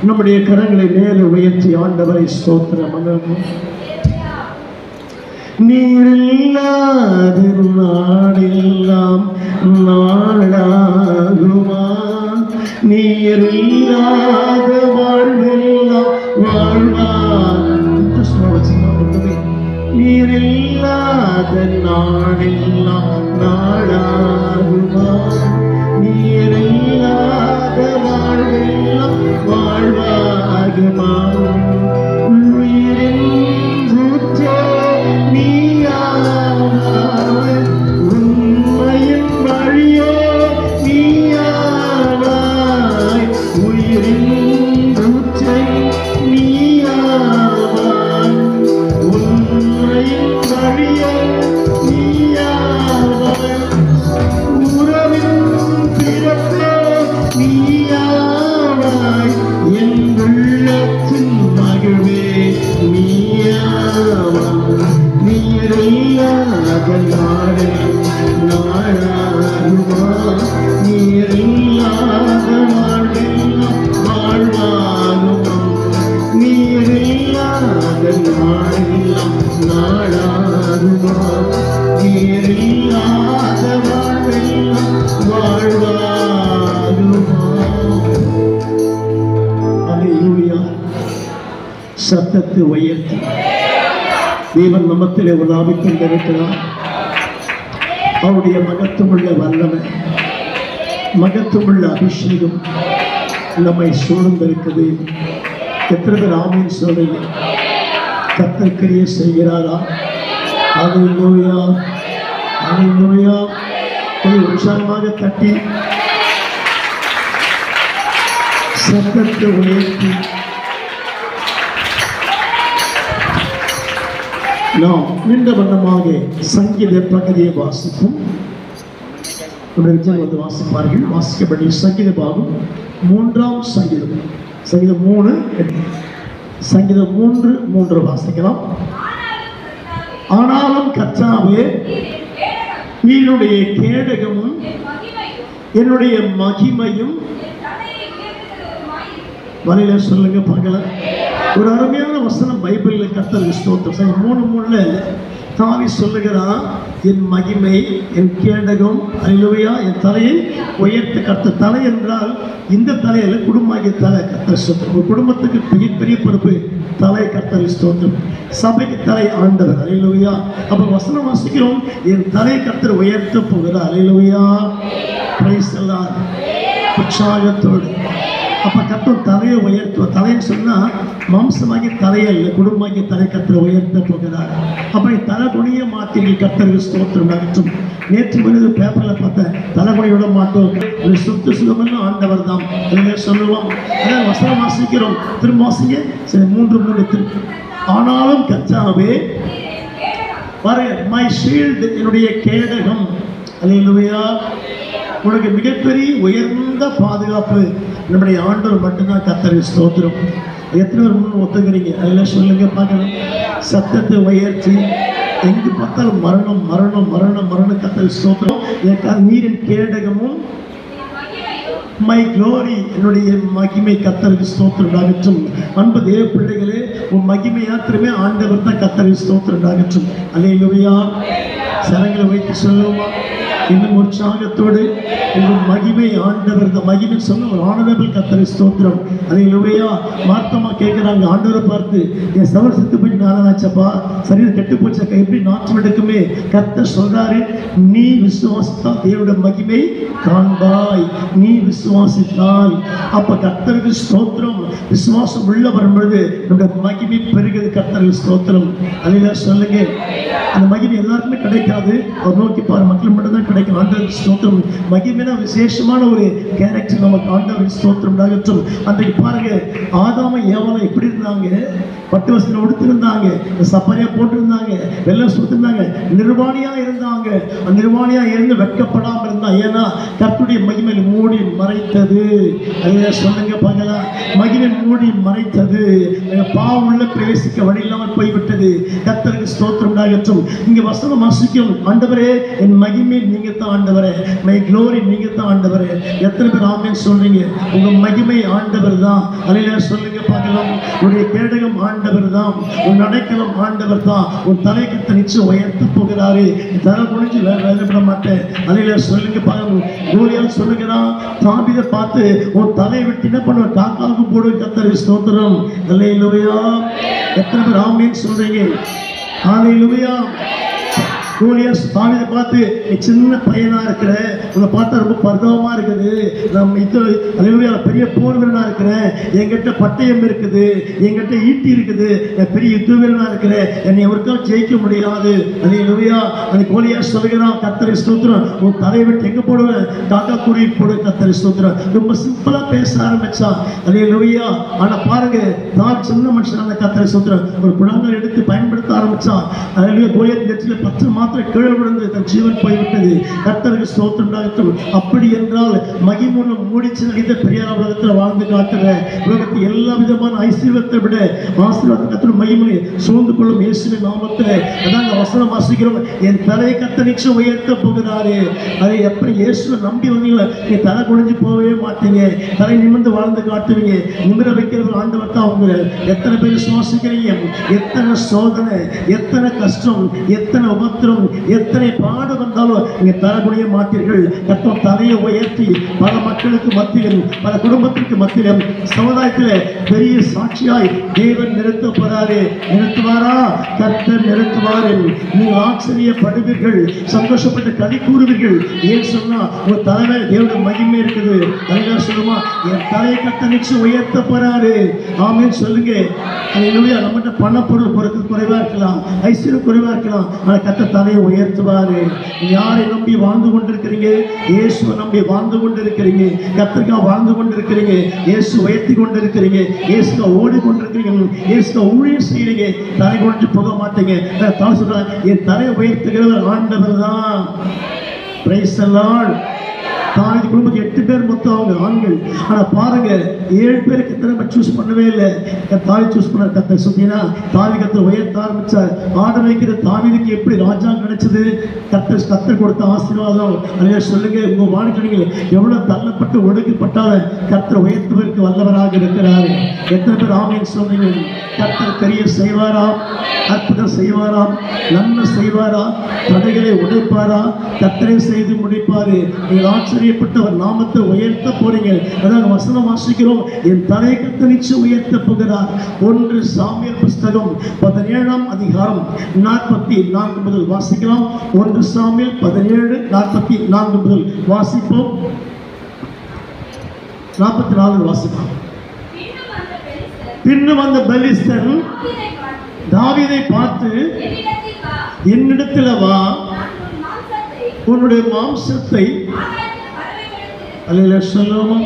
நம்முடைய கரங்களை மேலே உயர்த்தி ஆண்டவரை ஸ்தோத்திரம் பண்ணுவோம். நீரில்லாத நாடெல்லாம் நாடாகுமா? நீரில்லாத வாழ்வெல்லாம் வாழ்வார். நீரில்லாத நாடெல்லாம் நாடாகுமா? நீரில்லாத வாழ்வெல்லாம் வாழ்வாகுமா? உண்மையின் வழியே நீயாவாய், உயிரின் ஊற்றை நீயாவாய். உண்மையின் வழியே நீயாவாய், உறவின் பிறப்பே நீயாவாய், என் உள்ளத்தின் மகிழ்வே நீயாவாய். நீரில்லாத நாடே நாடாகுமா? நீரில்லாத வாழ்வெல்லாம் வாழ்வாகுமா? நீரில்லாத நாடெல்லாம் நாடாகுமா? நீரில்லாத வாழ்வெல்லாம் வாழ்வாகுமா? அல்லேலூயா. சத்தத்தை உயர்த்தி தேவன் நம்மத்திலே உலாவிக் கொண்டிருக்கிறார். அவருடைய மகத்துவமுள்ள வல்லமை, மகத்துவமுள்ள அபிஷேகம் நம்மை சூழ்ந்திருக்குது. எத்தனை பேர் ஆமீன் சொல்லுங்க? கர்த்தர் கிரியை செய்கிறாரா? அல்லேலூயா, அல்லேலூயா. கொஞ்சம் உற்சாகமாக தட்டி சத்தத்தை உயர்த்தி நாம் நீண்ட வண்ணமாக சங்கீத பகுதியை வாசிப்போம். வந்து வாசிப்பார்கள். வாசிக்கப்பட்ட சங்கீத பாகம் 3ஆம் சங்கீதம், சங்கீதம் 3, சங்கீதம் 3 வாசிக்கலாம். ஆனாலும் கர்த்தாவே, என்னுடைய கேடகமும் என்னுடைய மகிமையும் வரையில சொல்லுங்க பார்க்கலாம். ஒரு அருமையான வசனம் பைபிளில் கர்த்தர் ஸ்தோத்திரம் 3:3 தாவி சொல்லுகிறான், என் மகிமை, என் கேடகம், அல்லேலூயா, என் தலையை உயர்த்த. கர்த்தர் தலை என்றால் இந்த தலையில குடும்பமாகிய தலை கர்த்தர் ஸ்தோத்திரம். ஒரு குடும்பத்துக்கு பெரிய பொறுப்பு தலை கர்த்தர் ஸ்தோத்திரம். சபைக்கு தலை ஆண்டவர். அல்லேலூயா. அப்ப வசனம் வாசிக்கிறோம், என் தலை கர்த்தர் உயர்த்த போகிறார். அல்லேலூயா. Praise the Lord. உற்சாகத்தோடு அப்ப கர்த்தர் தலையை உயர்த்துவ. தலைன்னு சொன்னா மாம்சமாகிய தலையல்ல, குடும்பமாகிய தலை கர்த்தர் உயர்த்த போகிறார். அப்ப தலை குனிய மாத்தீர்கள். கர்த்தருக்கு ஸ்தோத்திரம் நகற்றும். நேற்று மனித பேப்பர்ல பார்த்தேன், தலைகுனி விட மாட்டோம், சுத்த சுகமெல்லாம் ஆண்டவர் தான் சொல்லுவோம். அதான் வசனம் வாசிக்கிறோம். திரும்ப வாசிங்க. சரி, 3 ஆனாலும் கர்த்தாவே, மை ஷீல்டு, என்னுடைய கேடகம். அல்லேலூயா. உனக்கு மிகப்பெரிய உயர்ந்த பாதுகாப்பு நம்முடைய ஆண்டவர் மட்டும்தான். கர்த்தருக்கு ஸ்தோத்திரம். எத்தனை பேர் முன்னு ஒத்துக்கிறீங்க? அதெல்லாம் சொல்லுங்க பார்க்கலாம். சத்தத்தை உயர்த்தி எங்கு பார்த்தாலும் மரணம் மரணம் மரணம் மரணம். கர்த்தருக்கு ஸ்தோத்திரம். நீரின் கேடகமும் மை க்ளோரி, என்னுடைய மகிமை கர்த்தருக்கு ஸ்தோத்திரம் உண்டாகட்டும். அன்பு தேவ பிள்ளைகளே, உன் மகிமை யாத்திரமே ஆண்டவர் தான். கர்த்தருக்கு ஸ்தோத்திரம் உண்டாகட்டும். அல்லேலூயா. சரங்களை வைத்து சொல்லுவோமா? இன்னும் உற்சாகத்தோடு உங்கள் மகிமை ஆண்டவர் தான். மகிமை சொன்ன ஒரு ஆனரபிள் கர்த்தருக்கு ஸ்தோத்திரம். அல்லேலூயா. மார்த்தமா கேட்குறாங்க ஆண்டவரை பார்த்து, என் சவர் செத்து போய் நானாச்சப்பா, சரீரம் கெட்டு போச்சாக்கா, எப்படி நாற்றம் எடுக்குமே? கர்த்தர் சொல்றாரு, நீ விசுவாசித்தால் தேவனுடைய மகிமை காண்பாய். நீ விசுவாசித்தால். அப்ப கர்த்தருக்கு ஸ்தோத்திரம். விசுவாசம் உள்ள வரும்பொழுது நம்முடைய மகிமை பெருகுது. கர்த்தருக்கு ஸ்தோத்திரம். அல்லேலூயா சொல்லுங்க. அந்த மகிமை எல்லாருக்குமே கிடைக்காது. அவர் நோக்கி பாரு, மக்கள் மட்டும் தான் கிடைக்கும். ஆண்டவருக்கு ஸ்தோத்திரம். மகிமைனா விசேஷமான ஒரு கேரக்டர் நமக்கு. ஆண்டவருக்கு ஸ்தோத்திரம் உண்டாகட்டும். அன்றைக்கு பாருங்க, ஆதாம ஏவாளும் எப்படி இருந்தாங்க? பட்டு வஸ்திரம் உடுத்திருந்தாங்க, சப்பரையா போட்டிருந்தாங்க, வெள்ளம் சுத்திருந்தாங்க, நிர்வாணியா இருந்தாங்க. நிர்வாணியா இருந்து வெட்கப்படாமல் இருந்தாங்க. ஏன்னா கர்த்தருடைய மகிமை மூடி மறைத்தது. அல்ல சொல்லுங்க பார்க்கலாம். மகிமை மூடி மறைத்தது. பாவம் உள்ள பிரவேசிக்க வழி இல்லாமல் போய்விட்டது. கர்த்தருக்கு ஸ்தோத்திரம் உண்டாகட்டும். இங்க வசனம் வாசிக்கும், ஆண்டவரே என் மகிமை நீங்க தான் ஆண்டவரே, மை க்ளோரி நீங்க தான் ஆண்டவரே. எத்தனை பேர் ஆமென் சொல்றீங்க? உங்க மகிமை ஆண்டவர் தான். அல்லேலூயா சொல்லுங்க பார்க்கலாம். உன்னுடைய கேடகம் ஆண்டவர் தான். உன் அடைக்கலம் ஆண்டவர் தான். உன் தலை கத்த நிச்சயம் உயர்த்த போகிறாரு. தலை முடிஞ்சு வேலைப்பட மாட்டேன். அல்லேலூயா சொல்லுங்க பார்க்கலாம். கோலியால் சொல்லுகிறான், தாவீதை பார்த்து உன் தலை விட்டு என்ன பண்ணுவ? காக்காவுக்கு போடு. கர்த்தருக்கு ஸ்தோத்திரம். அல்லேலூயா. எத்தனை பேர் ஆமென் சொல்றீங்க? அல்லேலூயா. கோலியாத் தாவீதை பார்த்து, நீ சின்ன பையனா இருக்கிற, உன்னை பார்த்தா ரொம்ப பரிதாபமா இருக்குது, நம்ம அல்லேலூயா பெரிய போர் வீரனா இருக்கிறேன், என்கிட்ட பட்டயம் இருக்குது, என்கிட்ட ஈட்டி இருக்குது, பெரிய யுத்த வீரனா இருக்கிறேன், என்னை ஒருக்கால் ஜெயிக்க முடியாது. அல்லேலூயா. அந்த கோலியாத் சொல்லுகிறான், கர்த்தருக்கு ஸ்தோத்திரம், உன் தலையை விட்டு எங்க போடுவேன்? காக்கா குருவி போடு. கர்த்தருக்கு ஸ்தோத்திரம். ரொம்ப சிம்பிளா பேச ஆரம்பிச்சான். அல்லேலூயா. ஆனா பாருங்க, தான் சின்ன மனுஷனான கர்த்தருக்கு ஸ்தோத்திரம் ஒரு குழந்தை எடுத்து பயன்படுத்த ஆரம்பிச்சான். அல்லேலூயா. கோலியாத் நெற்றில 10 மாத்திரை கீழே விழுந்து தன் ஜீவன் போய்விட்டது. கர்த்தருக்கு ஸ்தோத்திரம் உண்டாகட்டும். அப்படி என்றால் மகிமுன்னும் மூடிச்சு நடித்த பெரியார் உலகத்தில் வாழ்ந்து காட்டுற உலகத்தில் எல்லா விதமான ஐஸ்வர்யத்தை விட ஆசீர்வாதத்தை கர்த்தர் மகிமை சூழ்ந்து கொள்ளும் இயேசுவின் நாமத்தில். அதான் வசனம் வாசிக்கிறோம், என் தலையை கர்த்தர் நிச்சயம் உயர்த்த போகிறாரு. அதை எப்படி இயேசுவை நம்பி வந்தீங்களா, நீ தலை குடிஞ்சு போகவே மாட்டீங்க, தலை நிமிர்ந்து வாழ்ந்து காட்டுவீங்க. நிமிர வைக்கிறவர் ஆண்டவர் தான். அவங்க எத்தனை பேர் சுவாசிக்கிறீங்க? எத்தனை சோதனை, எத்தனை கஷ்டம், எத்தனை உபத்திரம், எத்தனை பாடு வந்தாலும் நீங்க தரக்கூடிய மாட்டீர்கள். கர்த்தர் தலையை உயர்த்தி பல மக்களுக்கு மத்தியிலும் பல குடும்பத்திற்கு மத்தியிலும் சமுதாயத்தில் பெரிய சாட்சியாய் தேவன் நிறுத்த போறாரு. நிறுத்துவாரா? கர்த்தர் நிறுத்துவாரு. நீங்க ஆச்சரியப்படுவீர்கள், சந்தோஷப்பட்டு களி கூறுவீர்கள். ஏன் சொன்னா உங்க தலைமை தேவனுடைய மகிமை இருக்குது. தலைவர் சொல்லுமா, என் தலையை கர்த்தர் நிச்சயம் உயர்த்த போறாரு. ஆமென் சொல்லுங்க. அல்லேலூயா. நம்மகிட்ட பணப்பொருள் குறைவா இருக்கலாம், ஐஸ்வர்யம் குறைவா இருக்கலாம், ஆனா கர்த்தர் தலையை உயர்த்துவாரு. யாரை நம்பி வாழ்ந்து கொண்டிருக்கிறீங்க? இயேசுவை நம்பி வாழ்ந்து கொண்டிருக்கிறீங்க. கர்த்தருக்காக வாழ்ந்து கொண்டிருக்கிறீங்க. இயேசு உயர்த்தி கொண்டிருக்கிறீங்க. இயேசுக்காக ஓடி கொண்டிருக்கிறீங்க. இயேசுக்காக ஊழியம் செய்யறீங்க. தலை கொண்டு போக மாட்டீங்க. தான் சொல்றாங்க, என் தலையை உயர்த்துகிறவர் ஆண்டவர் தான். Price the Lord. தாவீது குடும்பத்துக்கு 8 பேர் மொத்தம் அவங்க ஆண்கள். ஆனா பாருங்க, 7 பேருக்கு திரும்ப சூஸ் பண்ணவே இல்லை. தாவீது சூஸ் பண்ண கர்த்தர் சொன்னீங்கன்னா தாவீது கர்த்தர் உயர்த்த ஆரம்பிச்சார். ஆட வைக்கிற தாவீதுக்கு எப்படி ராஜா கிடைச்சது? கர்த்தர் கொடுத்த ஆசீர்வாதம். அல்லேலூயா சொல்லுங்க. உங்க வாழ்க்கையில் எவ்வளவு தள்ளப்பட்டு ஒடுக்கப்பட்டாலும் கர்த்தர் உயர்த்துவதற்கு வல்லவராக இருக்கிறார். எத்தனை பேர் ஆமென் சொல்றீங்க? கர்த்தர் பெரிய செய்வாரா? அற்புதம் செய்வாராம், நன்மை செய்வாரா? தடைகளை உடைப்பாரா? கர்த்தரை செய்து முடிப்பாரு. நீங்கள் ஆச்சரியப்பட்டவர் நாமத்தை உயர்த்த போறீங்க. அதாவது வசனம் வாசிக்கிறோம், என் தலையை கர்த்தர் நிச்சயம் உயர்த்த போகிறார். 1 சாமுவேல் புஸ்தகம் 17ஆம் அதிகாரம் 44 முதல் வாசிக்கலாம். 1 சாமுவேல் 17:44 முதல் வாசிப்போம். 44 வாசிப்போம். பின்னும் அந்த பெலிஸ்தன் தாவீதை பார்த்து, என்னிடத்தில் வா, உன்னுடைய மாம்சத்தை அல்லேலூயா சொல்லுவோம்.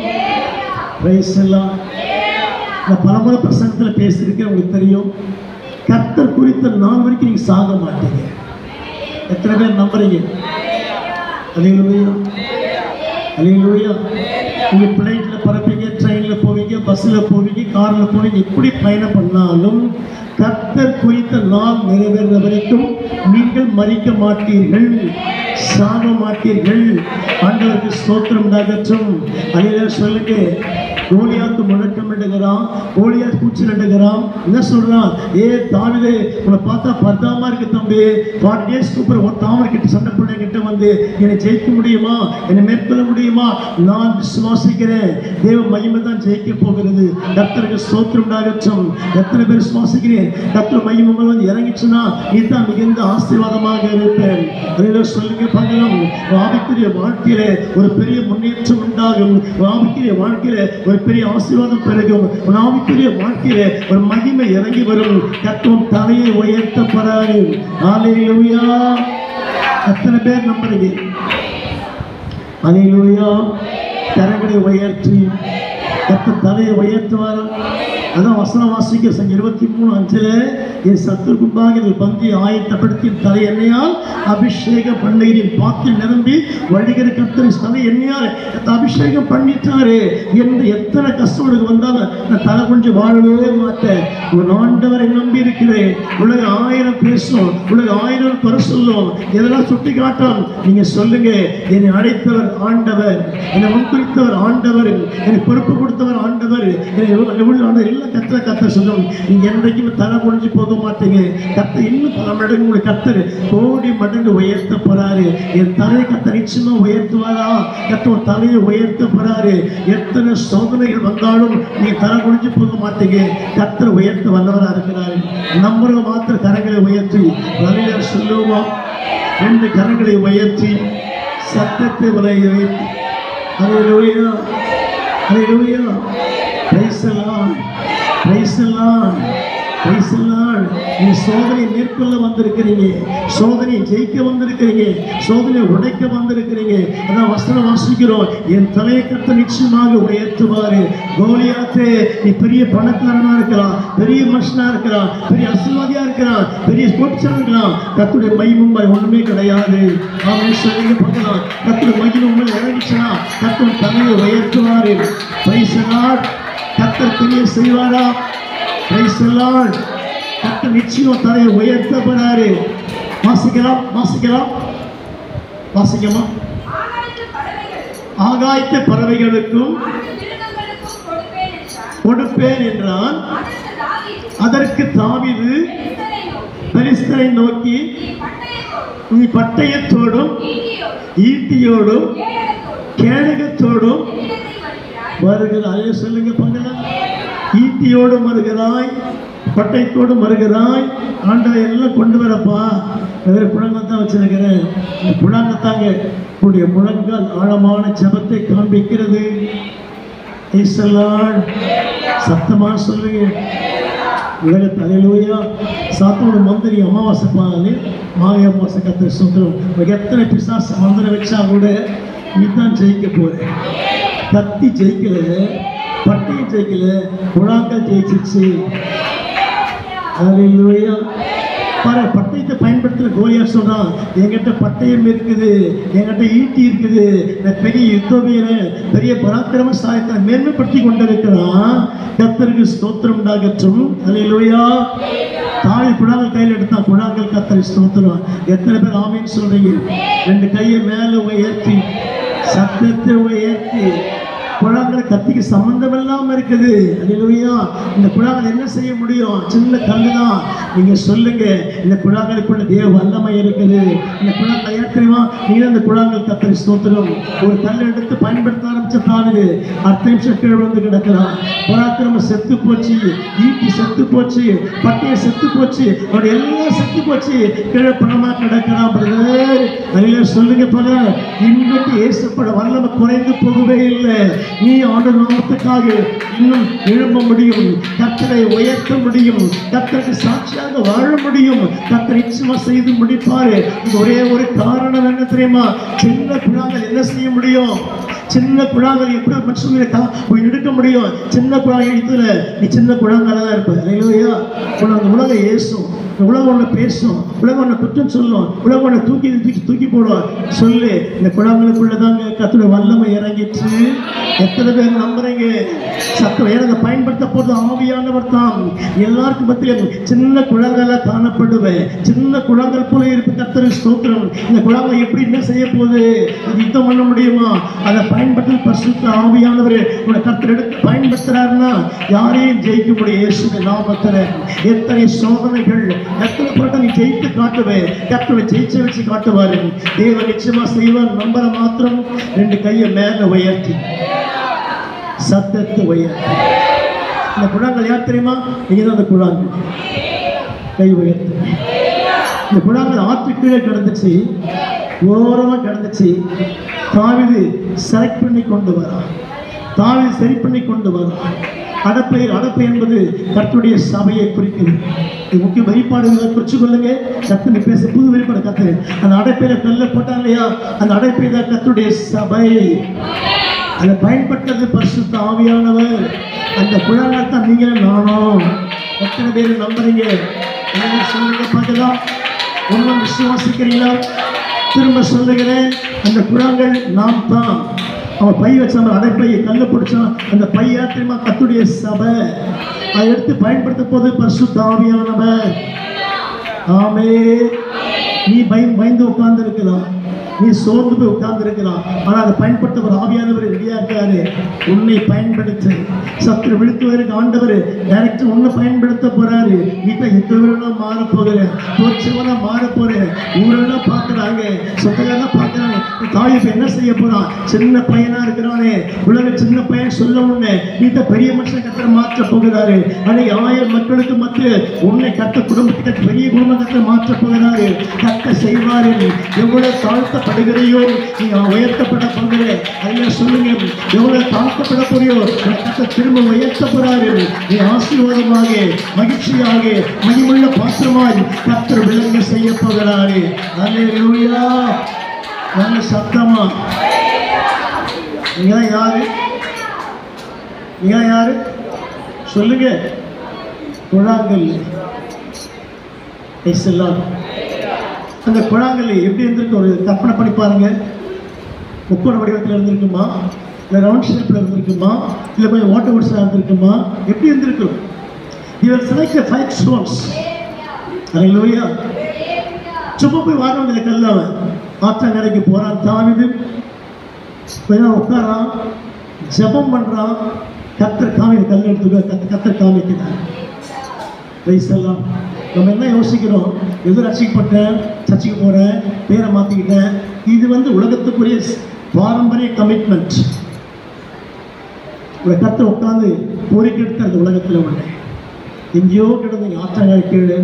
Price the Lord. நான் பலமுறை பிரசங்கத்தில் பேசியிருக்கேன், உங்களுக்கு தெரியும். கர்த்தர் குறித்த நாள் வரைக்கும் நீங்க சாக மாட்டீங்க. எத்தனை பேர் நம்புறீங்க? அல்லேலூயா, அல்லேலூயா. நீங்க பிளைட்ல பறப்பீங்க, ட்ரெயின்ல போவீங்க, பஸ்ல போவீங்க, கார்ல போவீங்க, எப்படி பயணம் பண்ணாலும் கர்த்தர் குறித்த நாள் நிறைவேற வரைக்கும் நீங்கள் மறிக்க மாட்டீர்கள். சாக மாட்டீர்கள். ஆண்டவருக்கு ஸ்தோத்திரம் உண்டாகட்டும். அதிலே சொல்லுங்க, கோலியாத்து முழக்கம் எடுக்கிறான், கோலியாத் கூச்சல் எடுக்கிறான். என்ன சொல்றான்? ஏ தாவீதே, உன்னை பார்த்தா பர்தாமா இருக்கு தம்பி. 40 டேஸ்க்கு அப்புறம் ஒரு தாமரை கிட்ட சண்டை பண்ண கிட்ட வந்து என்னை ஜெயிக்க முடியுமா, என்னை மேற்கொள்ள முடியுமா? நான் விசுவாசிக்கிறேன், தேவ மகிமை தான் ஜெயிக்க போகிறது. கர்த்தருக்கு ஸ்தோத்திரம் உண்டாகட்டும். எத்தனை பேர் விசுவாசிக்கிறேன்? கர்த்தர் மகிமை வந்து இறங்கிச்சுன்னா நீ தான் மிகுந்த ஆசீர்வாதமாக இருப்பேன். அதில் சொல்லுங்க பார்க்கலாம். ஆவிக்குரிய வாழ்க்கையில ஒரு பெரிய முன்னேற்றம் உண்டாகும். ஆவிக்குரிய வாழ்க்கையில ஒரு பெரிய ஆசீர்வாதம் பெருகும். ஆவிக்குரிய வாழ்க்கையில ஒரு மகிமை இறங்கி வரும். கர்த்தர் தலையை உயர்த்தப்படாது. ஹல்லேலூயா. எத்தனை பேர் நம்புறீங்க? ஹல்லேலூயா. கரங்களை உயர்த்தி கர்த்தர் தலையை உயர்த்துவார். அதான் வசனம் வாசிக்க 23:5 என் சத்துருக்கு முன்பாக பந்தி ஆயத்தப்படுத்தி தலை எண்ணெயால் அபிஷேகம் பண்ணுகிறேன். பார்த்து நிரம்பி வழிகிற கர்த்தர் தலை எண்ணெயால் அபிஷேகம் பண்ணிட்டாரு. என்று எத்தனை கஷ்டம் வந்தாலும் நான் தலை கொஞ்சம் வாழவே மாட்டேன். ஒரு ஆண்டவரை நம்பி இருக்கிறேன். உலக 1000 பேசும், உலக 1000 குறை சொல்லும், எதெல்லாம் சுட்டி காட்டும். நீங்க சொல்லுங்க, என்னை அழைத்தவர் ஆண்டவர், என்னை முன்குறித்தவர் ஆண்டவர், என்னை பொறுப்பு கொடுத்தவர் ஆண்டவர், என்னை கத்த சொல்லும். நீங்க என்றைக்கும் தலை குறைஞ்சு போக மாட்டீங்க. கத்த இன்னும் பல மடங்கு உங்களை கத்தர் கோடி மடங்கு உயர்த்த போறாரு. என் தலையை கத்த நிச்சயமா உயர்த்துவாரா? கத்த ஒரு தலையை உயர்த்த போறாரு. எத்தனை சோதனைகள் வந்தாலும் நீங்க தலை குறைஞ்சு போக மாட்டீங்க. கத்தர் உயர்த்த வல்லவரா இருக்கிறாரு. நம்புறவங்க மாத்திர கரங்களை உயர்த்தி வலையில சொல்லுவோம். 2 கரங்களை உயர்த்தி சத்தத்தை வலையை வைத்து ஹல்லேலூயா, ஹல்லேலூயா. Praise the Lord, praise the Lord, praise the Lord. நீ சோதனை மேற்கொள்ள வந்திருக்கிறீங்க, சோதனையை ஜெயிக்க வந்திருக்கிறீங்க, சோதனையை உடைக்க வந்திருக்கிறீங்க. அதான் வசனம் வாசிக்கிறோம். என் தலையை கர்த்தர் நிச்சயமாக உயர்த்துவாரு. கோலியாத்தே, நீ பெரிய பணக்காரனா இருக்கலாம், பெரிய மனுஷனா இருக்கலாம், பெரிய ஆசீர்வாதியா இருக்கலாம், பெரிய ஸ்போர்ட்ஸா இருக்கலாம். கர்த்தருடைய மகிமை ஒண்ணுமே கிடையாது. அவன் சொல்லிங்க பார்க்கலாம். கர்த்தருடைய மகிமை உண்மை இறங்கிச்சுன்னா கர்த்தர் தலையை உயர்த்துவாரு. Price the Lord. கர்த்தர் பெரிய செய்வாரா? Price the Lord. கர்த்தர் நிச்சயம் தலையை உயர்த்த போறாரு. வாசிக்கலாம், வாசிக்கலாம், வாசிக்கமா. ஆகாயத்து பறவைகளுக்கும் கொடுப்பேன் என்றான். அதற்கு தாவீது பெலிஸ்தரை நோக்கி, நீ பட்டயத்தோடும் ஈட்டியோடும் கேடகத்தோடும் வருகிறாய். சொல்லுங்க பார்க்கலாம். ஈட்டியோடும் வருகிறாய், பட்டயத்தோடும் வருகிறாய். ஆண்டவை எல்லாம் கொண்டு வரப்பா. வேறு புழங்கம் தான் வச்சிருக்கிறேன். இந்த புழங்கத்தாங்க உடைய முழங்கால் ஆழமான ஜெபத்தை காண்பிக்கிறது. சத்தமா சொல்லுங்க. உலகத்து ஹல்லேலூயா. சாத்தோட மந்திரி அமாவாசை பாரு, மாய அமாவாசை கத்திர சுந்தரம். எத்தனை பிசாசு மந்திரம் வச்சா கூட நீதான் ஜெயிக்க போற. கத்தி ஜெயிக்கல, பட்டயம் ஜெயிக்கல, புழாங்கல் ஜெயிச்சிச்சு. ஹல்லேலூயா. பாரு, பட்டயத்தை பயன்படுத்துற கோலியாத் சொல்றான், என்கிட்ட பட்டயம் இருக்குது, என்கிட்ட ஈட்டி இருக்குது, நான் பெரிய யுத்த வீரன், பெரிய பராக்கிரமசாலியை மேன்மைப்படுத்தி கொண்டிருக்கிறான். கர்த்தருக்கு ஸ்தோத்திரம் உண்டாகட்டும். ஹல்லேலூயா. தாழ் புழாங்கல் கையில் எடுத்தான், புழாங்கல் கர்த்தருக்கு ஸ்தோத்திரம். எத்தனை பேர் ஆமீன் சொல்றீங்க? 2 கையை மேல உயர்த்தி சத்தத்தை உயர்த்தி. புழாங்கல் கத்திக்கு சம்பந்தம் இல்லாம இருக்குது. ஹல்லேலூயா. இந்த புழாங்கல் என்ன செய்ய முடியும்? சின்ன கல்லு தான். நீங்க சொல்லுங்க, இந்த புழாங்கலுக்குள்ள தேவ வல்லமை இருக்குது. இந்த புழாங்கல் ஏற்றிமா நீங்க அந்த புழாங்கல் கத்தரி ஸ்தோத்திரம். ஒரு கல் எடுத்து பயன்படுத்த ஆரம்பிச்ச தானுது 10 நிமிஷம் கீழே வந்து கிடக்கலாம். பராக்கிரமம் செத்து போச்சு, ஈட்டி செத்து போச்சு, பட்டைய செத்து போச்சு, அவட எல்லாம் செத்து போச்சு, கீழே பணமா கிடக்கிறான். பிரதர் அதிலே சொல்லுங்க போல, இன்னைக்கு இயேசுப்பட வல்லமை குறைந்து போகவே இல்லை. நீ ஆண்டு நாமத்துக்காக இன்னும் எழும்ப முடியும், கர்த்தரை உயர்த்த முடியும், கர்த்தருக்கு சாட்சியாக வாழ முடியும். கர்த்தர் நிச்சயமா செய்து முடிப்பாரு. ஒரே ஒரு காரணம் என்ன தெரியுமா? சின்ன புழாங்கல் என்ன செய்ய முடியும்? சின்ன புழாங்கல் எப்படி மனுஷங்களை எடுக்க முடியும்? சின்ன புழாங்கல் எடுத்துல நீ சின்ன புழாங்கல தான் இருப்ப. ஹல்லேலூயா. உலகம் ஏசும், உலகம் ஒன்று பேசும், உலகம் ஒன்று குற்றம் சொல்லும், உலகம் ஒன்று தூக்கி போடும். சொல்லு, இந்த புழாங்கலுக்குள்ளதாங்க கர்த்தருடைய வல்லமை இறங்கிச்சு. எத்தனை பேர் நம்புறீங்க? சத்தம் எனக்கு பயன்படுத்த போறது ஆவியானவர் தான். எல்லாருக்கும் மத்தியில் சின்ன குழந்தைல காணப்படுவேன், சின்ன குழந்தை போல இருப்பு. கர்த்தருக்கு ஸ்தோத்திரம். இந்த குழந்தை எப்படி என்ன செய்ய போகுது, யுத்தம் பண்ண முடியுமா? அதை பயன்படுத்த பரிசுத்த ஆவியானவர் உங்களை கர்த்தர் எடுத்து பயன்படுத்துறாருன்னா யாரையும் ஜெயிக்க முடியும். இயேசுவின் நாமத்தில் எத்தனை சோதனைகள், எத்தனை பாட்டை நீ ஜெயித்து காட்டுவேன், கர்த்தரை ஜெயிச்சு வச்சு காட்டுவாரு. தேவன் நிச்சயமா செய்வார். நம்பர மாத்திரம் 2 கையை மேல உயர்த்தி சத்தத்தை உயர்த்தி. இந்த குழாங்கள் யார் தெரியுமா? நீங்க தான் அந்த குழாங்கள். கை உயர்த்து. இந்த குழாங்கள் ஆற்று கீழே கிடந்துச்சு, ஓரமா கிடந்துச்சு. தாவீது செலக்ட் பண்ணி கொண்டு வரான், தாவீது சரி பண்ணி கொண்டு வரான். அடப்பை என்பது கர்த்தருடைய சபையை குறிக்கிறது. இது முக்கிய வெளிப்பாடுகளை குறிச்சு கொள்ளுங்க. கர்த்தனை பேச புது வெளிப்பாடு கத்து. அந்த அடைப்பையில கல்ல போட்டான் இல்லையா, அந்த அடைப்பை தான் கர்த்தருடைய சபை. அதை பயன்பட்டது பரிசுத்த ஆவியானவர். அந்த குழாங்கள் தான் நீங்களும் நானும். எத்தனை பேர் நம்புறீங்க? சொல்லுங்க பார்க்கலாம். ஒன்றும் விசுவாசிக்கிறீங்களா? திரும்ப சொல்லுகிறேன், அந்த குழாங்கள் நாம் தான். அவன் பை வச்சான், அடைப்பையை கல்ல பிடிச்சான். அந்த பையா தெரியுமா? கர்த்தருடைய சபை. அதை எடுத்து பயன்படுத்த போது பரிசுத்த ஆவியானவர். ஆமே. நீ பயந்து உட்கார்ந்து இருக்கலாம், நீ சோர்ந்து போய் உட்கார்ந்து இருக்கலாம். ஆனால் அதை பயன்படுத்த ஒரு ஆவியானவர் ரெடியா இருக்காரு. உன்னை பயன்படுத்து. சத்துரு விழுத்துவதற்கு ஆண்டவர் டைரக்டா உன்னை பயன்படுத்த போறாரு. வீட்டை எத்தவரெல்லாம் மாற போகிறேன், தோற்றவனா மாற போறேன். ஊரெல்லாம் பார்க்கறாங்க, சொந்தக்காரெல்லாம் பார்க்கறாங்க. தாய் இப்ப என்ன செய்ய போறான்? சின்ன பையனா இருக்கிறானே, உலக சின்ன பையன் சொல்ல உடனே வீட்டை பெரிய மனுஷன் கத்தரை மாற்ற போகிறாரு. அன்னைக்கு 1000 மக்களுக்கு மத்திய உன்னை கத்த குடும்பத்துக்கு பெரிய குடும்பம் கத்த மாற்ற போகிறாரு. கத்த செய்வாரு. எவ்வளவு தாழ்த்தப்படுகிறையோ நீ உயர்த்தப்பட போகிற. அதில் சொல்லுங்க, எவ்வளவு தாழ்த்தப்பட போறியோ கத்த திரும்ப உயர்த்த போறாரு. நீ ஆசீர்வாதமாக, மகிழ்ச்சியாக, மகிமுள்ள பாத்திரமாய் கத்தர் விளங்க செய்ய போகிறாரு. அல்லேலூயா. நல்ல சத்தமா. நீங்க யாரு? நீங்க யாரு சொல்லுங்க. குழாங்கல். அந்த குழாங்கல் எப்படி இருந்திருக்கு? ஒரு கற்பனை பண்ணி பாருங்க. முக்கோண வடிவத்தில் இருந்திருக்குமா, இல்லை ரவுண்ட் ஷேப்ல இருந்திருக்குமா, இல்லை கொஞ்சம் வாட்டர் வுட்ஸாக இருந்திருக்குமா? எப்படி இருந்திருக்கும்? இவர் செலக்ட் 5 stones. அல்லேலூயா. சும்மா போய் வாங்க கல்ல. அவன் ஆற்றங்கரைக்கு போறான். தாவீது கொஞ்சம் உட்காரான், ஜபம் பண்றான். கத்தர் காமி கல் எடுத்துக்க, கத்தர் காமிக்கிறார். வயசெல்லாம் நம்ம என்ன யோசிக்கிறோம்? எது ரசிக்கப்பட்டேன், சர்ச்சைக்கு போறேன், பேரை மாத்திக்கிட்டேன். இது உலகத்துக்குரிய பாரம்பரிய கமிட்மெண்ட். ஒரு கத்தர் உட்காந்து கோரிக்கை எடுத்து அந்த உலகத்தில் உள்ள எங்கேயோ கிடந்தீங்க. ஆற்றங்கரை கீழே,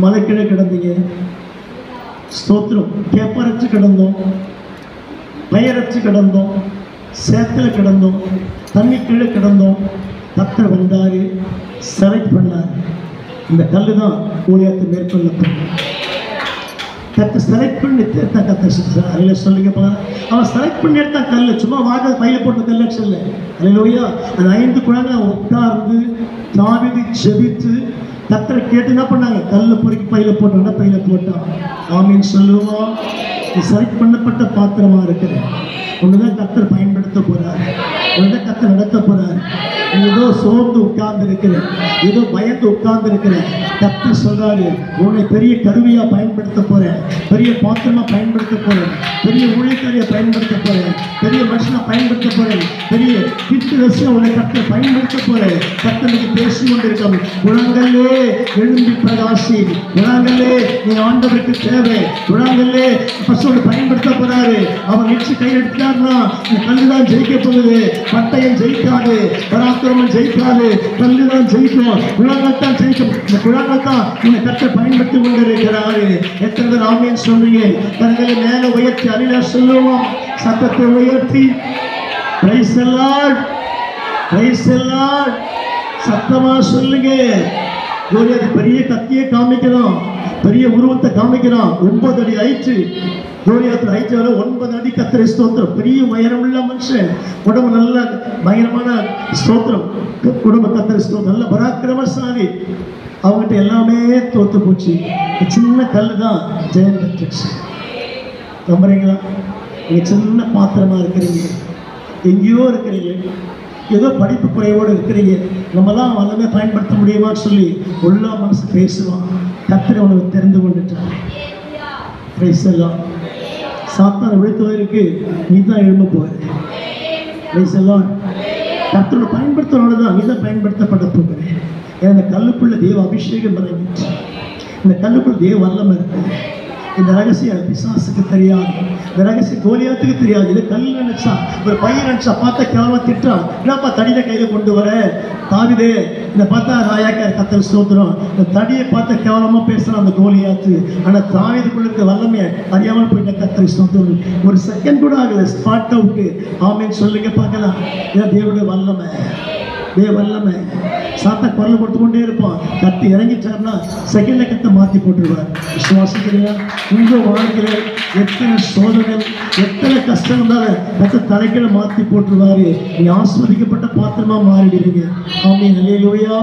மலை கீழே கிடந்தீங்க. ஸ்தோத்திரம். கேப்பரைச்சு கிடந்தோம், பெயரச்சு கிடந்தோம், சேத்துல கிடந்தோம், தண்ணி கீழே கிடந்தோம். கத்தர் வந்தாரு, செலக்ட் பண்ணாரு. இந்த கல்லு தான் ஊழியத்தை மேற்கொள்ளப்படும். கத்தை செலக்ட் பண்ணி எடுத்தான். கத்தை அதில் சொல்லுங்க பாரு. அவன் செலக்ட் பண்ணி எடுத்தான் கல். சும்மா வாங்க பையில போட்ட கல்ல சொல்ல. அல்லேலூயா. அந்த 5 குழந்தை உட்கார்ந்து தாவீது ஜெபித்து கத்தரை கேட்டு என்ன பண்ணாங்க? கல்ல பொறுக்கி பையில போட்டான், பையில போட்டான். ஆமீன் சொல்லுவோம். நீ செலக்ட் பண்ணப்பட்ட பாத்திரமா இருக்கிற ஒண்ணுதான் கத்தர் பயன்படுத்த போறாரு, ஒண்ணுதான் கத்தர் நடத்த போறாரு. நீ ஏதோ சோர்ந்து உட்கார்ந்து இருக்கிற, ஏதோ பயந்து உட்கார்ந்து இருக்கிற, கத்தர் சொல்றாரு உன்னை பெரிய கருவியா பயன்படுத்த போறேன், பெரிய பாத்திரமா பயன்படுத்த போறேன், பெரிய ஊழியக்காரியை பயன்படுத்த போறேன், பெரிய மனுஷனை பயன்படுத்த போறேன், பெரிய கிட்டு ரசியா உன்னை கத்தர் பயன்படுத்த போறேன். கத்தனுக்கு பேசி கொண்டிருக்கோம். குணங்களே எழும்பி பிரகாசி. குணங்களே நீ ஆண்டவருக்கு தேவை. குணங்களே பசோடு பயன்படுத்த போறாரு. அவர் நிச்சயம் கை எடுத்தாருன்னா இந்த கல்லுதான் ஜெயிக்க போகுது. பட்டயம் ஜெயிக்காது, பராக்கிரமம் ஜெயிக்காது, கல்லுதான் ஜெயிக்கும். குணங்கள் தான் ஜெயிக்கும். இந்த குணங்கள் தான் உன்னை கத்தர் பயன்படுத்தி கொண்டிருக்கிறாரு. எத்தனை பேர் ஆமீன் சொல்றீங்க? கரங்களை மேல உயர்த்தி அழில சொல்லுவோம். சத்தத்தை உயர்த்தி price the Lord, praise the Lord சத்தமா சொல்லுங்க. கோலியாத் பெரிய கத்தியை காமிக்கிறான், பெரிய உருவத்தை காமிக்கிறான். 9 அடி ஹைட்டு. கோலியாத் ஹைட் 9 அடி. கத்தரை ஸ்தோத்திரம். பெரிய உயரமுள்ள மனுஷன், உடம்பு நல்ல பயங்கரமான ஸ்தோத்திரம். குடும்ப கத்தரை ஸ்தோத்திரம். நல்ல பராக்கிரமசாலி. அவங்ககிட்ட எல்லாமே தோத்து போச்சு. சின்ன கல் தான் ஜெயம் பெற்றுச்சு. நம்புறீங்களா? நீங்க சின்ன பாத்திரமா இருக்கிறீங்க, எங்கேயோ இருக்கிறீங்க. ஏதோ படிப்பு குறைவோடு இருக்கிறீங்க, நம்மலாம் வல்லமே பயன்படுத்த முடியுமான்னு சொல்லி உள்ளா மனசு பேசுவான். கர்த்தர் உனக்கு தெரிந்து கொண்டுட்டான். பிரைஸ் எல்லாம். சாத்தானை விழுத்துவதற்கு நீ தான் எழும்ப போகிற. பிரைஸ் எல்லாம். கர்த்தரை பயன்படுத்துறவங்க தான் நீ தான் பயன்படுத்தப்பட போகிறேன். இந்த கல்லுக்குள்ள தேவ அபிஷேகம் இறங்கிட்டு, இந்த கல்லுக்குள்ள தேவ வல்லமை இருக்குது. இந்த ரகசியம் பிசாசுக்கு தெரியாது, இந்த ரகசியம் கோலியாத்துக்கு தெரியாது. இது கல் நினைச்சா, ஒரு பையன் நினைச்சா பார்த்தா கேவலமா திட்டான். என்னப்பா தடியை கையில கொண்டு வர தாவிதே, இந்த பார்த்தா ராயாக்க கத்தர் ஸ்தோத்திரம், இந்த தடியை பார்த்த கேவலமா பேசுறான் அந்த கோலியாத்து. ஆனா தாவீதுக்குள்ள இருக்க வல்லமையை அறியாமல் போயிட்ட கத்தர் ஸ்தோத்திரம். ஒரு செகண்ட் கூட ஆகல, ஸ்பாட் அவுட். ஆமேன்னு சொல்லுங்க பார்க்கலாம். இதான் தேவனுடைய வல்லமை, வல்லமை. சாத்தா குரல் கொடுத்து கொண்டே இருப்பான். கத்தி இறங்கிட்டார்னா செகண்ட்ல கத்தை மாற்றி போட்டுருவார். விசுவாசிக்கிறீங்க? உங்க வாழ்க்கையில எத்தனை சோதனை, எத்தனை கஷ்டம் இருந்தாலும் கத்தை தலைக்கீழ மாற்றி போட்டுருவாரு. நீ ஆஸ்வதிக்கப்பட்ட பாத்திரமா மாறிடுவீங்க. ஆமென். அல்லேலூயா.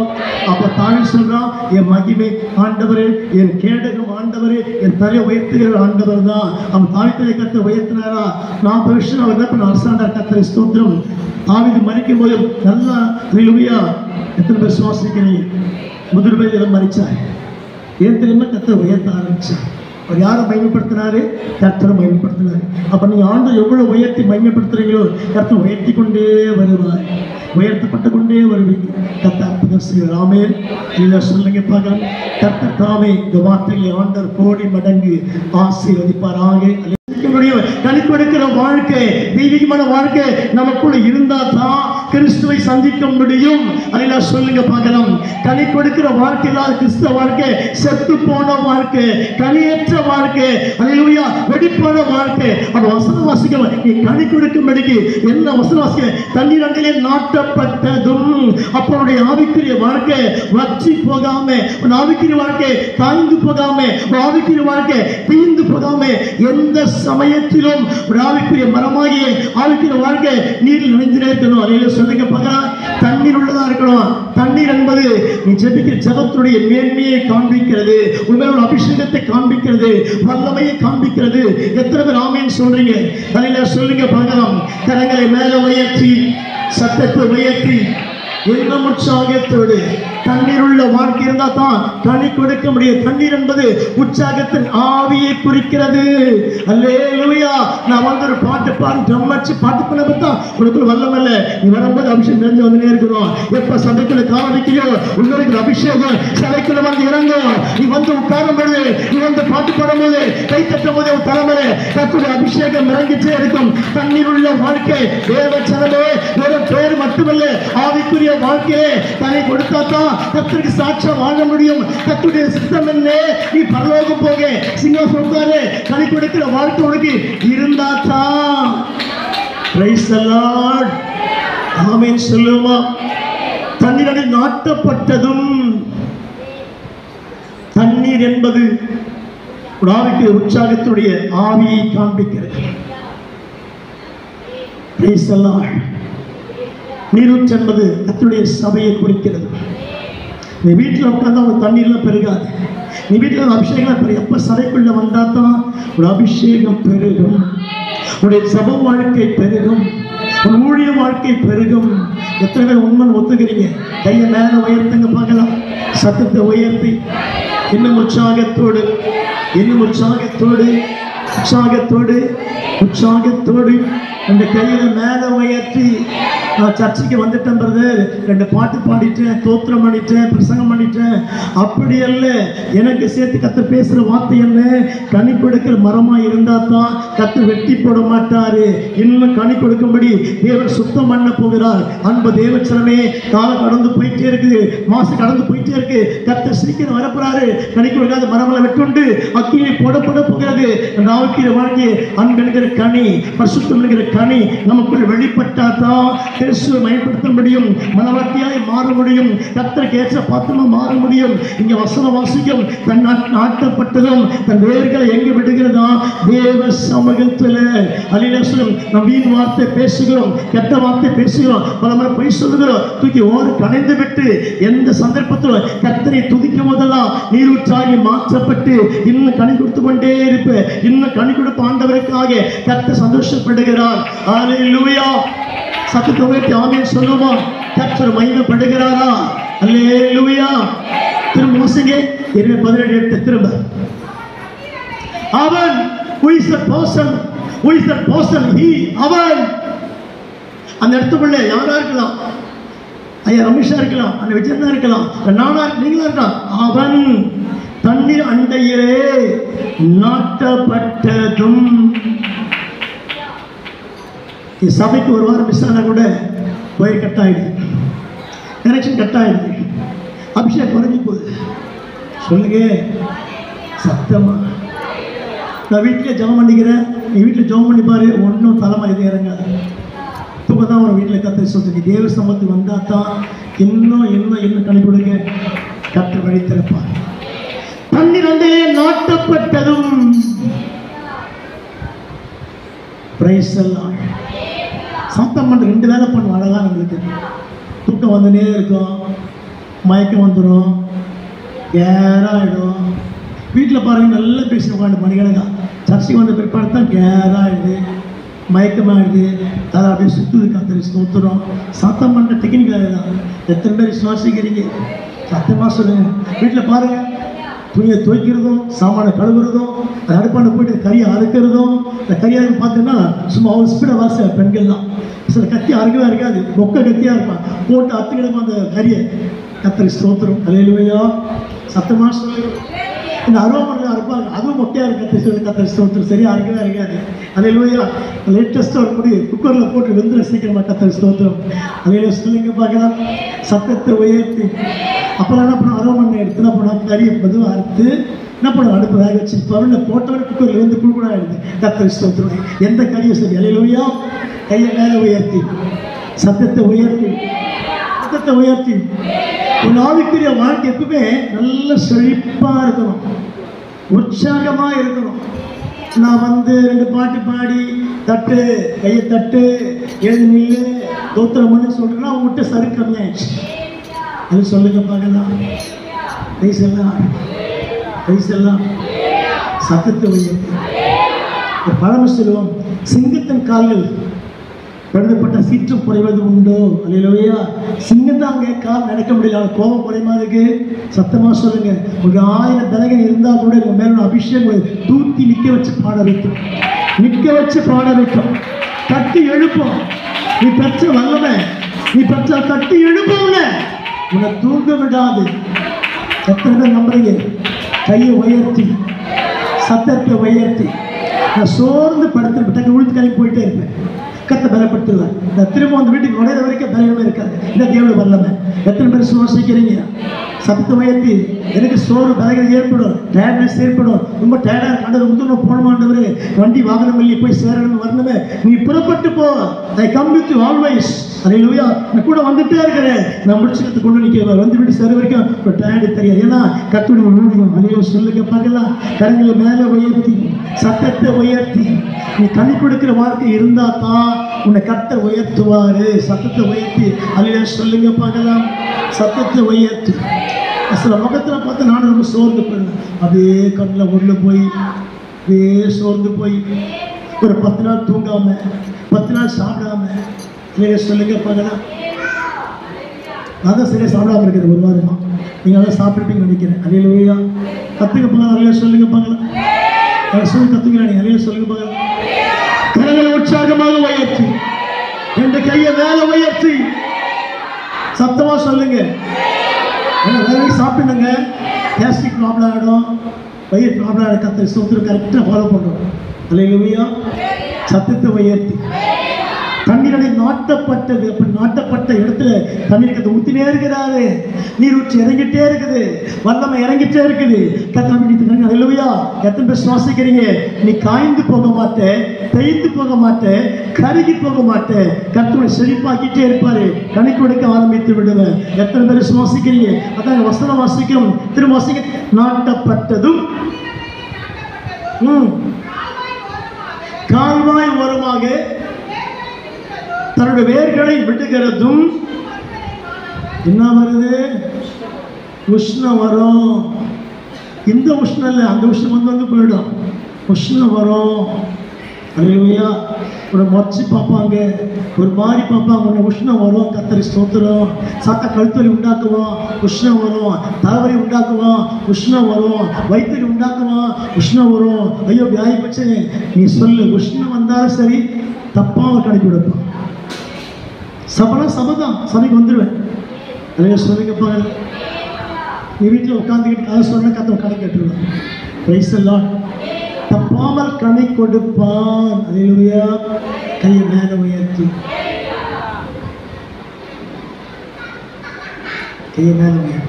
அப்ப தாவீது சொல்றான், என் மகிமை ஆண்டவரே, என் கேடகம் ஆண்டவரே, என் தலை உயர்த்துகிற ஆண்டவர் தான். அவன் தாவீதை கத்தை உயர்த்தினாரா? 40 வருஷம் அவர் என்ன பண்ண அரசாண்டார். கர்த்தரை ஸ்தோத்திரம். தாவீது மரிக்கும் போது நல்லா அல்லேலூயா. எத்தனை பேர் சுவாசிக்கிறீங்க? முதல் பேர் மறிச்சார். ஏன் தெரியுமா? கர்த்தரை உயர்த்த ஆரம்பிச்சார். அவர் யாரை மகிமைப்படுத்தினாரு? கர்த்தரை மகிமைப்படுத்தினாரு. அப்ப நீங்க ஆண்டவர் எவ்வளவு உயர்த்தி மகிமைப்படுத்துறீங்களோ கர்த்தர் உயர்த்தி கொண்டே வருவார். உயர்த்தப்பட்டு கொண்டே வருவீங்க. கர்த்தர் அற்புதம் செய்வார். ஆமென். இல்ல சொல்லுங்க பார்க்கலாம். கர்த்தர் தாமே இந்த வார்த்தையை ஆண்டவர் கோடி மடங்கு ஆசீர்வதிப்பாராக. கனி கொடுக்கிற வாழ்க்கை, தெய்வீகமான வாழ்க்கை நமக்குள்ள இருந்தா தான் கிறிஸ்துவை சந்திக்க முடியும். அல்லேலூயா சொல்லுங்க பார்க்கலாம். கனி கொடுக்கிற வாழ்க்கை இல்லாத கிறிஸ்தவ வாழ்க்கை செத்து போன வாழ்க்கை, கனியற்ற வாழ்க்கை. அல்லேலூயா. வெடிப்பான வாழ்க்கை. அந்த வசனம் வாசிக்க, நீ கனி கொடுக்கும்படிக்கு என்ன வசனம் வாசிக்க? தண்ணீர் அண்டிலே நாட்டப்பட்டதும். அப்பனுடைய ஆவிக்குரிய வாழ்க்கை வற்றி போகாம, ஆவிக்குரிய வாழ்க்கை தாய்ந்து போகாம, ஆவிக்குரிய வாழ்க்கை தீர்ந்து போகாம, எந்த சமயத்திலும் ஆவிக்குரிய மரமாகிய ஆவிக்குரிய வாழ்க்கை நீரில் நினைந்து இருக்கணும். அல்லேலூயா சொல்லுங்க பார்க்கலாம். தண்ணீர் உள்ளதா இருக்கணும். தண்ணீர் என்பது நீ ஜெபிக்கிற ஜெபத்துடைய மேன்மையை காண்பிக்கிறது, உண்மையான அபிஷேகத்தை காண்பிக்கிறது, வல்லமையை காண்பிக்கிறது. எத்தனை பேர் ஆமென் சொல்றீங்க? அல்லேலூயா சொல்லுங்க பார்க்கலாம். கரங்களை மேல உயர்த்தி, சத்தத்தை உயர்த்தி, என்ன உற்சாகத்தோடு. தண்ணீர் உள்ள வாழ்க்கை இருந்தா தான் கனி கொடுக்க முடியும். தண்ணீர் என்பது உற்சாகத்தின் ஆவியை குறிக்கிறது. அல்லேலூயா. நான் வந்து ஒரு பாட்டு பாடி ட்ரம் அடிச்சு பாட்டு பண்ண பார்த்தா உனக்குள்ள வல்லமல்ல. நீ வரும்போது அபிஷேகம் நிறைஞ்சு வந்துனே இருக்கிறோம். எப்ப சபைக்குள்ள காவலிக்கையோ உங்களுக்கு அபிஷேகம் சபைக்குள்ள வந்து இறங்கும். நீ வந்து உட்காரும் பொழுது, நீ வந்து பாட்டு பாடும்போது, கை தட்டும் போது உன் தலைமையில கர்த்தருடைய அபிஷேகம் இறங்கிச்சே இருக்கும். தண்ணீர் உள்ள வாழ்க்கை தேவ ஜனமே வெறும் பேர் மட்டுமல்ல, ஆவிக்குரிய வாழ்க்கையே தன்னை கொடுத்தா தான் கர்த்தருக்கு சாட்சியா வாழ முடியும். கர்த்தருடைய சித்தம் என்ன? நீ பரலோகம் போக சிங்காசனம் உட்காரு. கனி கொடுக்கிற வாழ்க்கை உனக்கு இருந்தா தான். Price the Lord. ஆமென் சொல்லுமா? தண்ணீரில் நாட்டப்பட்டதும். தண்ணீர் என்பது ஆவிக்குரிய உற்சாகத்துடைய ஆவியை காண்பிக்கிறது. Price the Lord. நீரூற்று என்பது கர்த்தருடைய சபையை குறிக்கிறது. நீ வீட்டில் உட்கார்ந்தா உங்க தண்ணீர்லாம் பெருகாது. நீ வீட்டில் அபிஷேகம் பெருகும். எப்போ சபைக்குள்ள வந்தா தான் ஒரு அபிஷேகம் பெருகும், உடைய சபை வாழ்க்கை பெருகும், உன் ஊழிய வாழ்க்கை பெருகும். எத்தனை பேர் உண்மை ஒத்துக்கிறீங்க? கையை மேல உயர்த்துங்க பார்க்கலாம். சத்தத்தை உயர்த்தி இன்னும் உற்சாகத்தோடு, இன்னும் உற்சாகத்தோடு, உற்சாகத்தோடு, உற்சாகத்தோடு அந்த கையில மேல உயர்த்தி. நான் சர்ச்சைக்கு வந்துட்டேன் பிரதர், 2 பாட்டு பாடிட்டேன், தோத்திரம் பண்ணிட்டேன், பிரசங்கம் பண்ணிட்டேன். அப்படி அல்ல. எனக்கு சேர்த்து கர்த்தர் பேசுற வார்த்தை என்ன? கனி கொடுக்கிற மரமா இருந்தா தான் கர்த்தர் வெட்டி போட மாட்டாரு. இன்னும் கனி கொடுக்கும்படி தேவன் சுத்தம் பண்ண போகிறார். அன்பு தேவச்சனமே, காலம் கடந்து போயிட்டே இருக்குது, மாசம் கடந்து போயிட்டே இருக்கு. கர்த்தர் சீக்கிரம் வரப்போறாரு. கனி கொடுக்காத மரங்களை வெட்டுண்டு அக்கினி போடப்பட போகிறது. ஆவிக்குரிய வாழ்க்கை அன்பு என்கிற கனி, பரிசுத்தம் என்கிற கனி நமக்குள் வெளிப்பட்டா தான் கிறிஸ்துவை மயப்படுத்த முடியும், மனவாட்டியாய் மாற முடியும், கர்த்தருக்கு ஏற்ற பாத்திரமா மாற முடியும். இங்க வசனம் வாசிக்கும். தன் நாட்டப்பட்டதும் தன் வேர்களை எங்கு விடுகிறதா? தேவ சமூகத்துல. அல்லேலூயா. நம் வீண் வார்த்தை பேசுகிறோம், கெட்ட வார்த்தை பேசுகிறோம், பல முறை பொய் சொல்லுகிறோம். தூக்கி ஓடு கணைந்து விட்டு எந்த சந்தர்ப்பத்திலும் கர்த்தரை துதிக்கும் போதெல்லாம் நீரூற்றாகி மாற்றப்பட்டு இன்னும் கனி கொடுத்து கொண்டே இருப்ப. இன்னும் கனி கொடுப்ப ஆண்டவருக்காக கர்த்தர் சந்தோஷப்படுகிறார். அல்லேலூயா. சத்தத்தை உயர்த்தி ஆமென் சொல்லுமா? கர்த்தர் மகிமைப்படுகிறாரா? அல்லேலூயா. திரும்ப வாசிங்க எரேமியா 17:8 திரும்ப. அவன் who is that person he அவன். அந்த இடத்துக்குள்ள யாரா இருக்கலாம்? ஐயா ரமேஷா இருக்கலாம், அந்த விஜயனா இருக்கலாம், நானா நீங்களா இருக்கலாம். அவன் தண்ணீர் அண்டையிலே நாட்டப்பட்டதும். சபைக்கு ஒரு வாரம் மிஸ் ஆனா கூட ஒயர் கட் ஆயிடுது, கனெக்ஷன் கட் ஆயிடுது, அபிஷேகம் குறைஞ்சி போகுது. சொல்லுங்க சத்தமா. நான் வீட்டிலே ஜெபம் பண்ணிக்கிறேன், நீ வீட்டில் ஜெபம் பண்ணி பாரு, ஒன்றும் தலைமை இது இறங்காது. இப்போ தான் ஒரு வீட்டில் கத்தை சொல்லுங்க. தேவ சமத்துக்கு வந்தால் தான் இன்னும் கணி கொடுங்க, கற்று வழி திறப்பார். தண்ணீரண்டே நாட்டப்பட்டதும். பிரைஸ் எல்லாம் சத்தம் பண்ண 2 வேலை பண்ணும். அழகாக நம்மளுக்கு தூக்கம் வந்துனே இருக்கும், மயக்கம் வந்துடும், கேராகிடும். வீட்டில் பாருங்கள் நல்லா பேசி உட்காந்து மணிக்கணக்கா. சர்ச்சைக்கு வந்த பிற்பாடு தான் கேராகிடுது, மயக்கமாகிடுது, தலை அப்படியே சுற்றுது. கத்தரி ஸ்தோத்திரம். சத்தம் பண்ணுற டெக்னிக்கல் தான். எத்தனை பேர் சுவாசிக்கிறீங்க? சத்தமாக சொல்லுங்கள். வீட்டில் பாருங்கள், துணியை துவைக்கிறதும் சாமானை கழுவுறதும் அடுப்பான போய்ட்டு கறியை அறுக்கிறதும். இந்த கறியை பார்த்தீங்கன்னா சும்மா அவ்வளோ ஸ்பீடாக வாச பெண்கள் தான். சில கத்தி அறுக்கவே இருக்காது, மொக்க கத்தியாக இருப்பான், போட்டு அத்துக்கிடமா அந்த கறியை. கத்தரி ஸ்தோத்திரம். அல்லேலூயா. சத்தமாக சொல்லுங்கள். இந்த அருவாமனையில் அறுப்பாங்க, அதுவும் மொக்கையாக இருக்கு. சொல்லி கத்தரி ஸ்தோத்திரம். சரியாக அறுக்கவே இருக்காது. அல்லேலூயா. லேட்டஸ்ட்டாக ஒரு முடி குக்கரில் போட்டு வெந்துட சீக்கிரமாக. கத்தரி ஸ்தோத்திரம். அல்லேலூயா. சொல்லுங்க பார்க்கலாம். சத்தத்தை உயர்த்தி அப்புறம் என்ன பண்ண? அருவாமனை எடுத்து என்ன பண்ண? கறியை மெதுவாக அறுத்து என்ன பண்ண? அடுப்பு வேக வச்சு பருவில் போட்டவரை குக்கரில் வந்து குழுக்கூட ஆகிடுது. கத்தரி ஸ்தோத்திரம். எந்த கறியை சரி. அல்லேலூயா. கையை மேலே உயர்த்தி சத்தத்தை உயர்த்தி சத்தத்தை உயர்த்தி. ஒரு ஆவிக்குரிய வாழ்க்கை எப்பவுமே நல்ல செழிப்பாக இருக்கணும், உற்சாகமாக இருக்கணும். நான் வந்து 2 பாட்டு பாடி தட்டு கையை தட்டு எழுதி நில்லு தோத்திரம் பண்ணி சொல்கிறேன்னா அவங்ககிட்ட சரி கம்மியாயிடுச்சு. அது சொல்லுங்க பார்க்கலாம். ரைஸ் எல்லாம் சத்தத்தை உயர்த்தி. ஒரு பழமை சொல்லுவோம், சிங்கத்தின் கால்கள் எழுதப்பட்ட சீற்றம் குறைவது உண்டோ? அல்லேலூயா. சிங்கத்தாங்க கால் நடக்க முடியல, கோபம் குறைமாதுக்கு. சத்தமாக சொல்லுங்க. ஒரு 1000 பலகன் இருந்தால் கூட உங்க மேல அபிஷேகம் தூக்கி நிற்க வச்சு பாட வைக்கும், தட்டி எழுப்போம். நீ பெற்ற வல்லமை, நீ பெற்ற தட்டி எழுப்போம்ல, உன்னை தூங்க விடாது. எத்தனை பேர் நம்புறீங்க? கையை உயர்த்தி சத்தத்தை உயர்த்தி. நான் சோர்ந்து படுத்து டக்கு உழுத்து கலைக்கு போயிட்டே இருப்பேன். கத்தை பலப்படுத்துவேன். நான் திரும்ப அந்த வீட்டுக்கு நுழையிற வரைக்கும் பலமே இருக்காது. இந்த தேவனுடைய வல்லமை. எத்தனை பேர் சுவாசிக்கிறீங்க? சத்தத்தை உயர்த்தி. எனக்கு சோறு பலகை ஏற்படும், டயர்ட்னஸ் ஏற்படும், ரொம்ப டயர்டாக கண்டது முந்திரம் போனமாண்டவரு, வண்டி வாகனம் இல்லையே போய் சேரணும் வரணுமே, நீ புறப்பட்டு போ. I come with you always. அல்லேலூயா. நான் கூட வந்துட்டே இருக்கிறேன். நான் முடிச்சுட்டு கொண்டு நிற்க வந்து வீட்டு சேர வரைக்கும் ஒரு டயர்டு தெரியாது. ஏன்னா கத்துடைய ஊழியம். அல்லேலூயா. சொல்லுங்க பார்க்கலாம். கரங்களை மேலே உயர்த்தி சத்தத்தை உயர்த்தி. நீ கனி கொடுக்கிற வாழ்க்கை இருந்தால் தான் உன்னை கர்த்தர் உயர்த்துவார். சத்தத்தை உயர்த்தி. அல்லேலூயா. சொல்லுங்க பார்க்கலாம். சத்தத்தை உயர்த்தி. சில முகத்தில் பார்த்து நானும் ரொம்ப சோர்ந்து போயிடுவேன். அப்படியே கண்ணில் உள்ள போய் அப்படியே சோர்ந்து போய் ஒரு 10 நாள் தூங்காம 10 நாள் சாப்பிடாம. சொல்லுங்க பார்க்கலாம். நான் தான் சரியாக சாப்பிடாம இருக்கிறேன் ஒரு வாரமா. நீங்கள் அதான் சாப்பிட்டுப்பீங்கன்னு நினைக்கிறேன். அல்லேலூயா. கற்றுக்க பார்க்கலாம். அல்லேலூயா. சொல்லுங்க பார்க்கலாம். சொல்லி கற்றுக்கிறேன். அல்லேலூயா. சொல்லுங்க பார்க்கலாம். கரங்களை உற்சாகமாக உயர்த்தி, 2 கையை மேலே உயர்த்தி சத்தமா சொல்லுங்க. ஏன்னா வேற சாப்பிடுங்க, கேஸ்ட்ரிக் ப்ராப்ளம் ஆகிடும், வயிறு ப்ராப்ளம் ஆகிடும். கர்த்தர் ஸ்தோத்திரம். கரெக்டாக ஃபாலோ பண்ணுறோம். அல்லேலூயா. சத்தத்தை உயர்த்தி. தண்ணீரை நாட்டப்பட்டது. அப்படி நாட்டப்பட்ட இடத்துல தண்ணீருக்கு ஊற்றினே இருக்கிறாரு. நீர் ஊற்றி இறங்கிட்டே இருக்குது, வல்லமை இறங்கிட்டே இருக்குது. கத்தனை. அல்லேலூயா. எத்தனை பேர் சுவாசிக்கிறீங்க? நீ காய்ந்து போக மாட்டேன், தேய்ந்து போக மாட்டேன், கருகி போக மாட்டேன். கர்த்தரை செழிப்பாக்கிட்டே இருப்பாரு. கனி கொடுக்க ஆரம்பித்து விடுவேன். எத்தனை பேர் சுவாசிக்கிறீங்க? அதான் வசனம் வாசிக்கிறோம். திரும்ப வாசிக்க. நாட்டப்பட்டதும் கால்வாய் ஓரமாக தன்னுடைய வேர்களை விடுகிறதும். என்ன வருது? உஷ்ணம் வரும். இந்த உஷ்ணம் இல்லை, அந்த உஷ்ணம் வந்து போயிடும். உஷ்ணம் வரும். அல்லேலூயா. உன்னை மறைச்சு பார்ப்பாங்க, ஒரு மாதிரி பார்ப்பாங்க. உன்னை உஷ்ணம் வரும், கர்த்தரை ஸ்தோத்திரம். சாத்தா கழுத்தொலி உண்டாக்குவான், உஷ்ணம் வரும். தலைவலி உண்டாக்குவான், உஷ்ணம் வரும். வயிற்றுலி உண்டாக்குவான், உஷ்ணம் வரும். ஐயோ வியாதி போச்சு, நீ சொல்லு. உஷ்ணம் வந்தாலும் சரி, தப்பாக கணக்கு விடுப்பான். சபைதான், சபைக்கு வந்துடுவேன். நிறைய சொல்லிங்கப்பா. நீ வீட்டில் உட்காந்துக்கிட்டு கதை சொன்ன கத்தை கணக்கு கேட்டுருவேன். Price the Lord. தப்பாமல் கணை கொடுப்பான். அல்லேலூயா. கையை மேலே உயர்த்தி, கையை மேலே உயர்த்தி.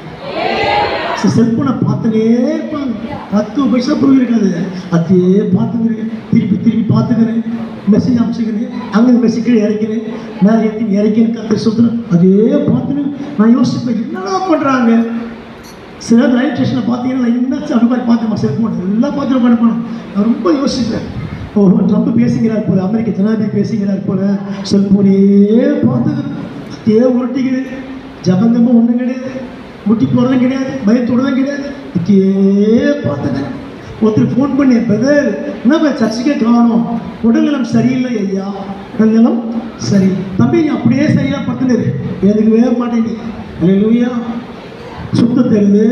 செல்போனை பார்த்துனே இருப்பாங்க. 10 வருஷம் போயிருக்காது, அதையே பார்த்துக்கிறேன், திருப்பி பார்த்துக்கிறேன். மெசேஜ் அனுப்பிச்சுக்கிறேன், அங்கே மெசேஜ் கீழே இறக்கிறேன், மேலே ஏற்றி இறக்கிறேன். கத்தை சொல்கிறேன், அதே பார்த்துன்னு நான் யோசிப்பேன், என்னடா பண்ணுறாங்க. சில ரயில்வே ஸ்டேஷனில் பார்த்தீங்கன்னா என்ன அப்படி மாதிரி பார்த்து செல்ஃபோன் எல்லாம் பார்த்துட்டு பண்ணுவேன். நான் ரொம்ப யோசிப்பேன், ஓ ட்ரம்ப் பேசிக்கிறார் போல, அமெரிக்க ஜனாதிபதி பேசிக்கிறார் போல. செல்ஃபோனே பார்த்துக்கிறேன், அதே உருட்டிக்குது. ஜபங்கமும் ஒன்றும் கிடையாது, முட்டி போகிறதும் கிடையாது, பயத்தோடுதான் கிடையாது, இதே பார்த்துக்கிறேன். ஒருத்தர் ஃபோன் பண்ணி, பிரதர் என்ன சர்ச்சைக்கே காணும், உடல்நலம் சரியில்லை ஐயா, உடல்நலம் சரி. தம்பி நீ அப்படியே சரியாக படுத்துனது, எனக்கு வேக மாட்டேங்க. அல்லேலூயா. சுத்த தருது,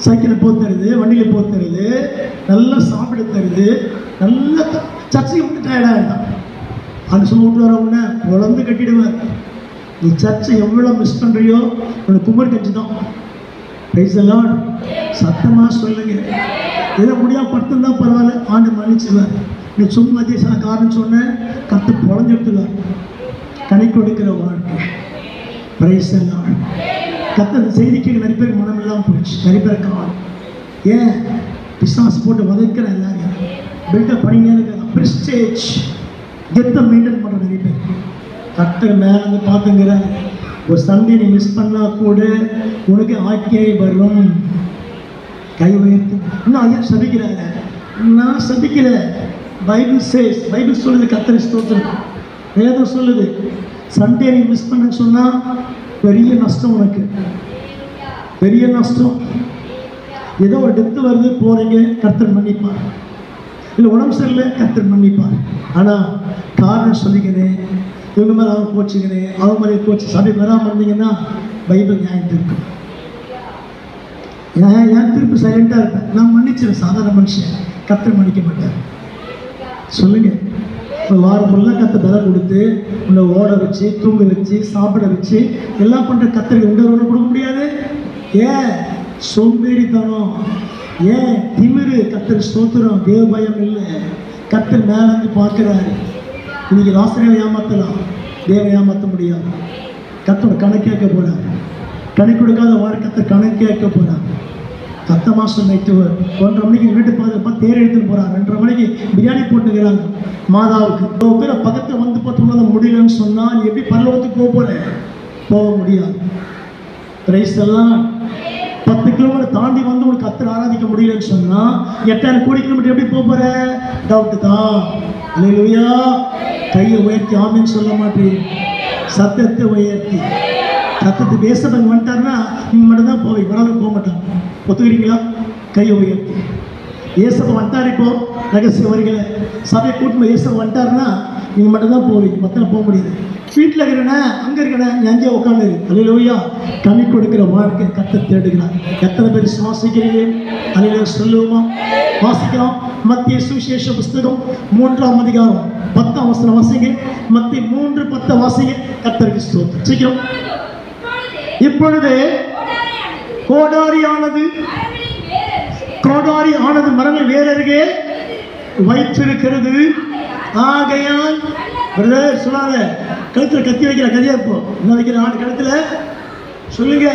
சைக்கிளில் போக தருது, வண்டியில் போக தருது, நல்லா சாப்பிட தருது, நல்லா சர்ச்சைக்கு மட்டும் டயர்டாக இருந்தான். அங்கே சொல்ல விட்டு வர உடனே உழந்து கட்டிடுவேன். நீ சர்ச்சை எவ்வளோ மிஸ் பண்ணுறியோ உனக்கு குமர் கஞ்சி தான். Price the Lord. சத்தமாக சொல்லுங்க. எதை முடியாமல் படுத்துருந்தா பரவாயில்ல, ஆண்டு மன்னிச்சுவார். நீ சும்மா தேசம் காரணம் சொன்னேன், கற்று பொழஞ்செடுத்துவார். கணக்கு கொடுக்கிற வாழ்க்கை. Price the Lord. கத்த செய்திக்கு நிறைய பேர் மனம் இல்லாமல் போயிடுச்சு, நிறைய பேர் காணும். ஏன் பிசாசு போட்டு வதைக்கிற எல்லாரையும் பில்டப் பண்ணிங்க இருக்கிற ப்ரெஸ்டேஜ் கெத்தை மெயின்டைன் பண்ணுற நிறைய பேர். கட்ட மேலே வந்து பார்த்துங்கிற ஒரு சண்டே நீ மிஸ் பண்ணால் கூட உனக்கு ஆக்கியை வரும். கை உயர்த்து. இன்னும் ஐயா சபிக்கிறாங்க, நான் சபிக்கல. பைபிள் சேஸ், பைபிள் சொல்லுது, கர்த்தரை ஸ்தோத்திரம். வேதம் சொல்லுது, சண்டே நீ மிஸ் பண்ணன்னு சொன்னால் பெரிய நஷ்டம், உனக்கு பெரிய நஷ்டம். ஏதோ ஒரு டெத்து வருது, போகிறீங்க, கர்த்தர் மன்னிப்பார். இல்லை உடம்பு சரியில்லை, கர்த்தர் மன்னிப்பார். ஆனால் காரணம் சொல்லிக்கிறேன், இவங்க மேலே அவங்க கோச்சிக்கிறேன், அவங்க மேலே கோச்சு சபை வராமல் இருந்தீங்கன்னா பைபிள் நியாயம் இருக்கும். ஏன் திருப்பி சைலண்டாக இருப்பேன், நான் மன்னிச்சிடறேன். சாதாரண மனுஷன், கர்த்தர் மன்னிக்க மாட்டார். சொல்லுங்கள். ஒரு வாரம் ஃபுல்லாக கற்று பலம் கொடுத்து உன்னை ஓட வச்சு, தூங்க வச்சு, சாப்பிட வச்சு எல்லாம் பண்ணுற கத்தருக்கு எந்த ஒன்று கொடுக்க முடியாது. ஏன் சோம்பேறித்தனம், ஏன் திமிரு. கத்தர் ஸ்தோத்திரம். தேவ பயம் இல்லை. கத்தர் மேலே வந்து பார்க்குறாரு. இன்னைக்கு ராசனையை ஏமாற்றலாம், தேவை ஏமாற்ற முடியாது. கத்தோட கணக்கு கேட்க போகிறார். கணக்கு கொடுக்காத வாழ்க்கை கத்தர் கணக்கு கேட்க போகிறார். 10 மாதம் நைட்டு 1:30 மணிக்கு வீட்டு பார்த்து தேர் எடுத்துன்னு போகிறாங்க. 2:30 மணிக்கு பிரியாணி போட்டுக்கிறாங்க மாதாவுக்கு. இவ்வளோ பேரை பக்கத்தில் வந்து பார்த்து முடியலன்னு சொன்னால் நீ எப்படி பரலோகத்துக்கு போக போகிறேன்? போக முடியாது. பிரைஸ் எல்லாம் 10 கிலோமீட்டர் தாண்டி வந்து உனக்கு கர்த்தரை ஆராதிக்க முடியலன்னு சொன்னால் 8000 கோடி கிலோமீட்டர் எப்படி போக போகிற? டவுட்டு தான். அல்லேலூயா. கையை உயர்த்தி ஆமேன்னு சொல்ல மாட்டேன், சத்தத்தை உயர்த்தி. சத்தத்தை பேசுறவங்க வந்துட்டாருன்னா நீங்கள் மட்டும்தான் போவீங்க, வரவங்க போக மாட்டாங்க. ஒத்துக்கிறீங்களா? கையை உயர்த்தி. ஏசப்ப வந்துட்டார். இப்போ ரகசிய வரிகளை சபையை கூட்டணும். ஏசப்ப வந்துட்டாருன்னா நீங்கள் மட்டும்தான் போவீங்க, மற்ற போக முடியாது. வீட்டில் இருக்கிறேன்னா அங்கே இருக்கிறேன், நீ அங்கேயே உட்காந்து. அல்லேலூயா. கனி கொடுக்கிற வாழ்க்கை கர்த்தர் தேடுகிறார். எத்தனை பேர் சுவாசிக்கிறீங்க? அல்லேலூயா சொல்லுவோமா? வாசிக்கலாம். மத்திய சுவிசேஷ புஸ்தகம் 3ஆம் அதிகாரம் 10ஆம் வசனம் வாசிங்க. மத்திய 3:10 வாசிங்க. கர்த்தருக்கு ஸ்தோத்திரம். சீக்கிரம். இப்பொழுது கோடாரி ஆனது மரங்கள் வேறருகே வைத்திருக்கிறது. ஆகையால் பிரதர் சொல்லாத, கழுத்தில் கத்தி வைக்கிற கதையா? இப்போ என்ன வைக்கிற ஆண்டு கழுத்தில் சொல்லுங்க.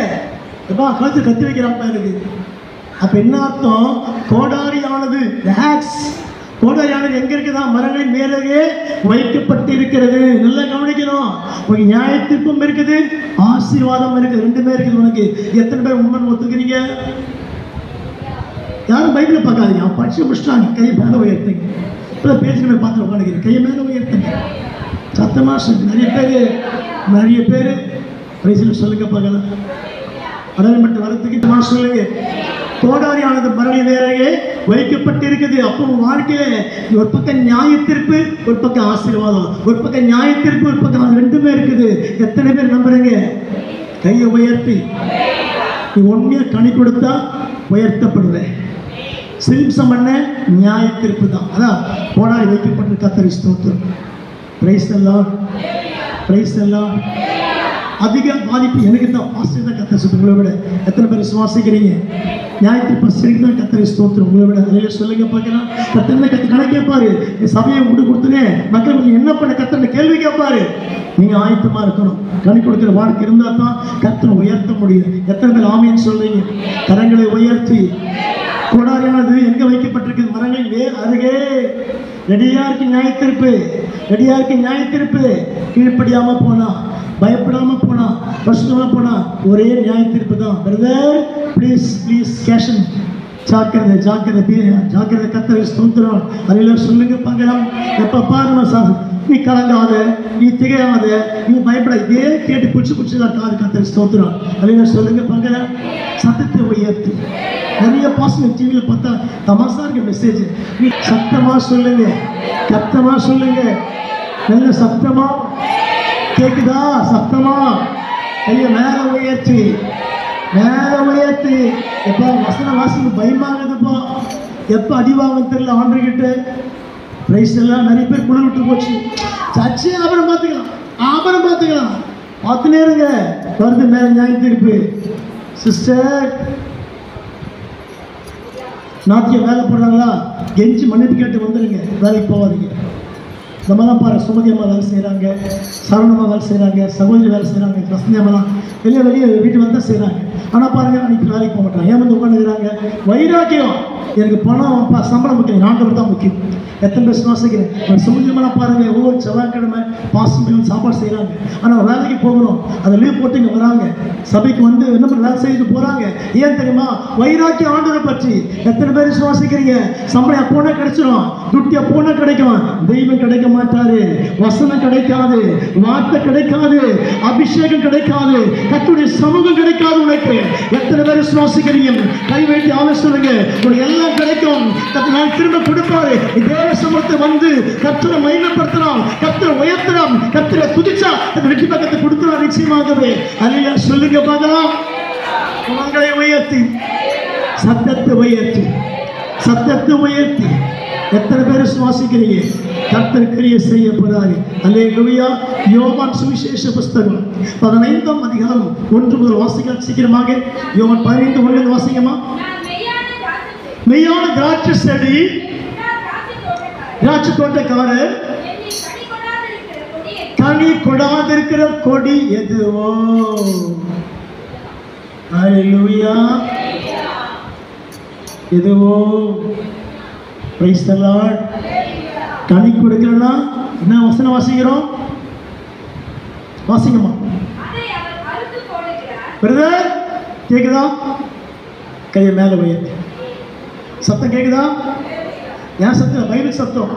எப்பா கழுத்தில் கத்தி வைக்கிறாப்பா எனக்கு. அப்போ என்ன அர்த்தம்? கோடாரியானது, கோடாரியானது எங்கே இருக்குதா? மரங்களின் மேலே வைக்கப்பட்டு இருக்கிறது. நல்லா கவனிக்கணும். உனக்கு நியாயத்திற்கும் இருக்குது, ஆசீர்வாதம் இருக்குது, ரெண்டுமே இருக்குது. உனக்கு எத்தனை பேர் உண்மை ஒத்துக்கிறீங்க? யாரும் பைபிளை பார்க்காதீங்க, அவன் படிச்சு முடிச்சிட்டாங்க. கையை மேலே உயர்த்துங்க. இப்போ பேசுகிற பார்த்து உட்காந்துக்கிறேன். கையை மேலே உயர்த்துங்க. சத்தமாக சொல்லு. நிறைய பேர் பிரைஸில் சொல்லுங்க பார்க்கலாம். அடல் மட்டும் வரத்துக்கிட்ட சொல்லுங்க. கோடாரியானது மரணின் வேறையே வைக்கப்பட்டிருக்குது. அப்போ வாழ்க்கையில ஒரு பக்கம் நியாய தீர்ப்பு, ஒரு பக்கம் ஆசீர்வாதம், ஒரு பக்கம் நியாய தீர்ப்பு, ஒரு பக்கம் ரெண்டுமே இருக்குது. எத்தனை பேர் நம்புறீங்க? கையை உயர்த்தி. நீ உண்மையா கனி கொடுத்தா உயர்த்தப்படுவேன். சிம்சம் பண்ண நியாய தீர்ப்பு தான். அதான் போனாடி வைக்கப்பட்ட கர்த்தரை ஸ்தோத்திரம். Price the Lord, praise the Lord. அதிக பாதிப்பு எனக்கு தான். பாஸ்டர் தான் கர்த்தரை ஸ்தோத்திரம். உங்களை விட எத்தனை பேர் விசுவாசிக்கிறீங்க? நியாயத்தை பஸ்டருக்கு தான் கர்த்தரை ஸ்தோத்திரம். உங்களை விட அதிலே சொல்லுங்க பார்க்கலாம். கர்த்தரை கணக்கு கேட்பாரு. சபையை விட்டு கொடுத்துனே மக்கள் கொஞ்சம் என்ன பண்ண கர்த்தரை கேள்வி கேட்பாரு. நீங்க ஆயத்தமா இருக்கணும். கனி கொடுக்கிற வாழ்க்கை இருந்தால் தான் கர்த்தரை உயர்த்த முடியும். எத்தனை பேர் ஆமீன் சொல்றீங்க? கரங்களை உயர்த்தி. கோடாரியானது எங்க வைக்கப்பட்டிருக்கு? மரங்களின் அருகே. ரெடியா இருக்கு நியாய தீர்ப்பு, ரெடியா இருக்கு நியாய தீர்ப்பு. கீழ்ப்படியாம போனா, பயப்படாம போனா, பரிசுத்தமா போனா ஒரே நியாய தீர்ப்பு தான். பிரதர் ப்ளீஸ் ப்ளீஸ் கேஷன். ஜாக்கிரதை ஜாக்கிரதை ஜாக்கிரதை. கர்த்தரை ஸ்தோத்திரம். அதில் சொல்லுங்க பார்க்கலாம். எப்போ பாருங்க, நீ கலங்காத, நீ திகையாத, நீ பயப்பட. இதே கேட்டு பிடிச்சி தான் காது. கர்த்தரை ஸ்தோத்திரம். அதில் சொல்லுங்க பார்க்கலாம். சத்தத்தை உயர்த்து. நிறைய பாசிட்டிவ் டிவியில் பார்த்தா தமாசா இருக்க மெசேஜ். நீ சத்தமா சொல்லுங்க, சத்தமா சொல்லுங்க, நல்ல சத்தமா கேக்குதா? சத்தமா கையை மேல உயர்த்தி, மேல உயர்த்தி. எப்போ வசன வாசிக்கு பயமாகுதுப்பா, எப்போ அடிவாங்க தெரியல ஆண்டுகிட்ட. பிரைஸ் எல்லாம் நிறைய பேர் குளிர் விட்டு போச்சு. சர்ச்சை அப்புறம் பார்த்துக்கலாம், அப்புறம் பார்த்துக்கலாம். பார்த்துனே இருங்க. வருது மேல நியாய தீர்ப்பு. சிஸ்டர் நாத்தியம் வேலை போடுறாங்களா? கெஞ்சி மன்னிப்பு கேட்டு வந்துடுங்க. வேலைக்கு போகாதீங்க. இந்த மாதிரிலாம் பாரு. சுமதி அம்மா வேலை செய்கிறாங்க, சரவணம்மா வேலை செய்கிறாங்க, சகோதரி வேலை செய்கிறாங்க, வசந்தி அம்மாலாம் வெளியே வீட்டு வந்து தான் செய்கிறாங்க. ஆனால் பாருங்க, அன்றைக்கி வேலைக்கு போக மாட்டாங்க. ஏன் வந்து உட்காந்துக்கிறாங்க? வைராக்கியம். எனக்கு பணம் சம்பளம் முக்கியம், ஆண்டவர் தான் முக்கியம். எத்தனை பேர் சுவாசிக்கிறேன்? சுமதி அம்மாலாம் பாருங்க, ஒவ்வொரு செவ்வாய்க்கிழமை பாசம் சாப்பாடு செய்கிறாங்க. ஆனால் வேலைக்கு போகணும், அதை லீவ் போட்டு இங்கே வராங்க. சபைக்கு வந்து என்ன பண்ண வேலை செய்து போகிறாங்க. ஏன் தெரியுமா? வைராக்கியம் ஆண்டவரை பற்றி. எத்தனை பேர் சுவாசிக்கிறீங்க? சம்பளம் அப்போனா கிடைச்சிடும், துட்டி அப்போனா கிடைக்கும். தெய்வம் கிடைக்க மாட்டாரு, வசனம் கிடைக்காது, வார்த்தை கிடைக்காது, அபிஷேகம் கிடைக்காது, கர்த்தருடைய சமூகம் கிடைக்காது உனக்கு. எத்தனை பேர் சுவாசிக்கிறீங்க? கை வைத்து ஆலோசனைங்க. உனக்கு எல்லாம் கிடைக்கும். நான் திரும்ப கொடுப்பாரு. தேவ சமூகத்தை வந்து கர்த்தரை மகிமைப்படுத்தலாம், கர்த்தரை உயர்த்தலாம், கர்த்தரை துதிச்சா அந்த வெற்றி பக்கத்தை கொடுத்துலாம் நிச்சயமாகவே. அல்லேலூயா சொல்லுங்க பார்க்கலாம். உங்களை உயர்த்தி, சத்தத்தை உயர்த்தி, சத்தத்தை உயர்த்தி. எத்தனை பேர் சுவாசிக்கிறீங்க? கர்த்தர் கிரியை செய்ய போறாரு. அல்லேலூயா. யோவான் சுவிசேஷ புஸ்தகம் 15ஆம் அதிகாரம் 1 முதல் வாசிக்க சீக்கிரமாக. யோவான் 15:1 வாசிக்கமா. மெய்யான திராட்சை செடி, திராட்சை தோட்டக்காரர், கனி கொடாதிருக்கிற கொடி எதுவோ? அல்லேலூயா. எதுவோ? Price the Lord. கனி கொடுக்கலன்னா என்ன வசனம் வாசிக்கிறோம்? வாசிங்கம்மா. பிரதர் கேக்குதா? கையை மேல உயர்த்தி. சத்தம் கேக்குதா? ஏன் சத்தம்? பைபிள் சத்தம்.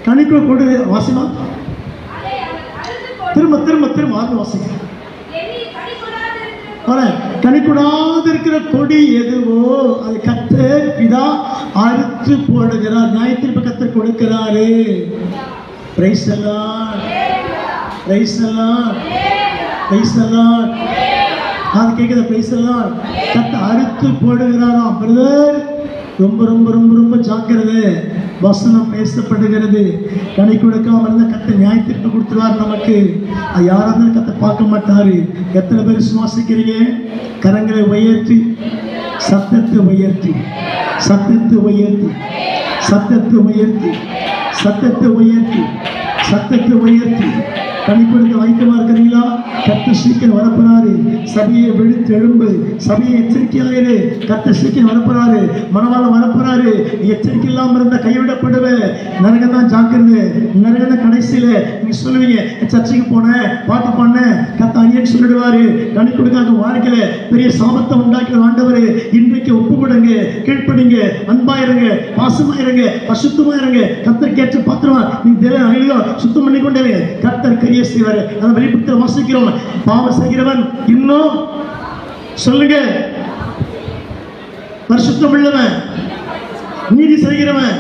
கனிக்குள்ள கொடு. வாசிமா. திரும்ப திரும்ப திரும்ப ஆறு வாசிக்க. கனிக்கூடாது இருக்கிற கொடி எதுவோ அது கர்த்தர் பிதா அறுத்து போடுகிறார். நியாயத்தீர்ப்பு கர்த்தர் கொடுக்கிறாரு. Price the Lord, praise the Lord, praise the Lord. அது கேக்குதா? Price the Lord. கர்த்தர் அறுத்து போடுகிறாராம். பிரதர் ரொம்ப ரொம்ப ரொம்ப ரொம்ப ஜாக்கிரதை. வசனம் பேசப்படுகிறது. கனி கொடுக்காம இருந்தா கர்த்தர் நியாய தீர்ப்பு கொடுத்துருவார் நமக்கு. யாராவது கர்த்தர் பார்க்க மாட்டாரு. எத்தனை பேர் சுவாசிக்கிறீங்க? கரங்களை உயர்த்தி, சத்தத்தை உயர்த்தி, சத்தத்தை உயர்த்தி, சத்தத்தை உயர்த்தி, சத்தத்தை உயர்த்தி, சத்தத்தை உயர்த்தி. கனி கொடுக்க வாய்க்கமா இருக்கிறீங்களா? கர்த்தர் சீக்கிரம் வரப்போறாரு. சபையை விழித்து எழும்பு, சபையை எச்சரிக்கையாயிரு. கர்த்தர் சீக்கிரம் வரப்போறாரு. மனவாளம் வரப்போறாரு. எச்சரிக்கை இல்லாம இருந்தா கைவிடப்படுவே. நரகம் தான் ஜாக்கிரதை. நரகம் தான் கடைசியில நீங்க சொல்லுவீங்க, சர்ச்சைக்கு போனேன், பாட்டு பண்ணேன், கர்த்தர் அணியன்னு சொல்லிடுவாரு. கனி கொடுக்காத வாழ்க்கையில பெரிய சாபத்தை உண்டாக்கிற ஆண்டவரு. இன்றைக்கு ஒப்பு கொடுங்க, கீழ்ப்படிங்க, அன்பாயிருங்க, பாசமாயிருங்க, பசுத்தமாயிருங்க. கர்த்தர் கேட்டு பாத்துருவா. நீ தேவை அழியோ சுத்தம் பண்ணி கொண்டே கர்த்தர் கையை செய்வாரு. அதை வெளிப்படுத்த வாசிக்கிறோம். பாவம் செய்கிறவன் இன்னும் சொல்லுங்க, பரிசுத்தம் உள்ளவன் நீதி செய்கிறவன்.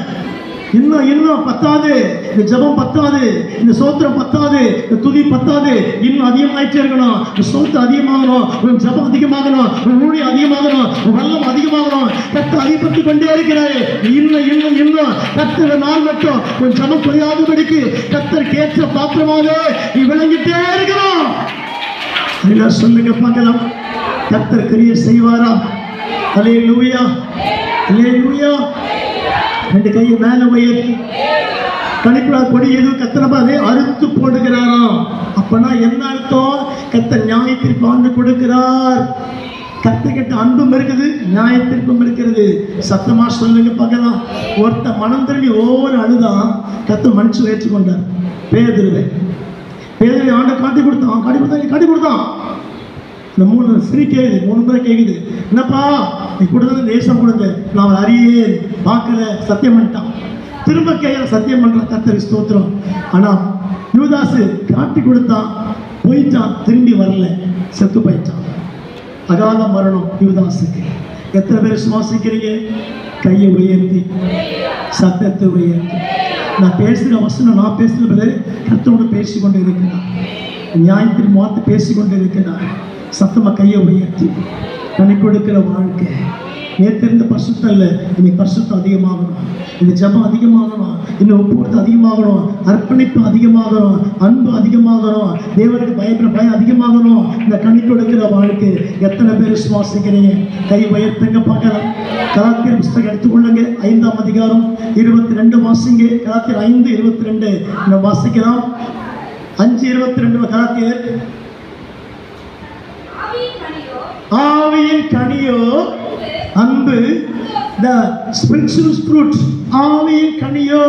இன்னும் இன்னும் பத்தாது, இந்த ஜபம் பத்தாது, இந்த சோத்திரம் பத்தாது, இந்த துதி பத்தாது, இன்னும் அதிகமாயிட்டே இருக்கணும். சோத்திரம் அதிகமாகணும், உன் ஜபம் அதிகமாகணும், உன் ஊழியம் அதிகமாகணும், உன் வல்லம் அதிகமாகணும். கர்த்தர் அதிகப்படுத்திக் கொண்டே இருக்கிறாரு. இன்னும் இன்னும் இன்னும் கர்த்தர் நாள் மட்டும் உன் ஜபம் குறையாதபடிக்கு கர்த்தர் கேட்ட பாத்திரமாக நீ விளங்கிட்டே இருக்கணும். எல்லாம் சொல்லுங்க பார்க்கலாம். கர்த்தர் கிரியை செய்வாரா? அல்லேலூயா, அல்லேலூயா. ரெண்டு கையை மேல உயர்த்தி கணிப்புடா கொடி எதுவும் கத்தனபாதே அறுத்து போடுகிறாராம். அப்பனா என்ன அர்த்தம்? கர்த்தர் நியாயத்திற்கு ஆண்டு கொடுக்கிறார். கர்த்தர்கிட்ட அன்பும் இருக்குது, நியாயத்திற்கும் இருக்கிறது. சத்தமா சொல்லுங்க பார்க்கலாம். ஒருத்த மனம் திரும்பி ஒவ்வொரு அழுதான் கர்த்தர் மனுஷன் ஏற்றுக்கொண்டார். பேதுருவை ஆண்டு காட்டி கொடுத்தான். இந்த 3 சிரி கேக்குது, 3 முறை கேக்குது. என்னப்பா நீ கொடுத்தது தேசம் கொடுங்க, நான் அறியே பார்க்கல, சத்தியம் பண்ணிட்டான். திரும்ப கேட்கல, சத்தியம் பண்றான். கர்த்தருக்கு ஸ்தோத்திரம். ஆனா யூதாசு காட்டி கொடுத்தான், போயிட்டான், திரும்பி வரல, செத்து போயிட்டான். அகால மரணம் யூதாசுக்கு. எத்தனை பேர் சுவாசிக்கிறீங்க? கையை உயர்த்தி, சத்தத்தை உயர்த்தி. நான் பேசுகிற வசனம் நான் பேசுகிற கர்த்தரோடு பேசிக்கொண்டு இருக்கிறார். நியாயத்தின் மாத்து பேசிக்கொண்டு இருக்கிறார். சத்தமா கையை உயர்த்தி கனி கொடுக்கிற வாழ்க்கை. நேற்றிருந்த பரிசுத்தம் இல்லை, இன்னைக்கு பரிசுத்தம் அதிகமாகணும். இந்த ஜபம் அதிகமாகணும், இன்னும் ஒப்புறது அதிகமாகணும், அர்ப்பணிப்பு அதிகமாகணும், அன்பு அதிகமாகணும், தேவனுக்கு பயப்படுற பயம் அதிகமாகணும். இந்த கனி கொடுக்கிற வாழ்க்கை எத்தனை பேர் சுவாசிக்கிறீங்க? கை உயர்த்துங்க பார்க்கலாம். கலாத்தியர் புஸ்தகம் எடுத்துக்கொள்ளுங்க, 5ஆம் அதிகாரம் 22 வாசிங்க. கலாத்தியர் 5:22 நம்ம வாசிக்கலாம். 5:22 கலாத்தியர். ஆவியின் கனியோ அன்பு, the spiritual fruit. ஆவியின் கனியோ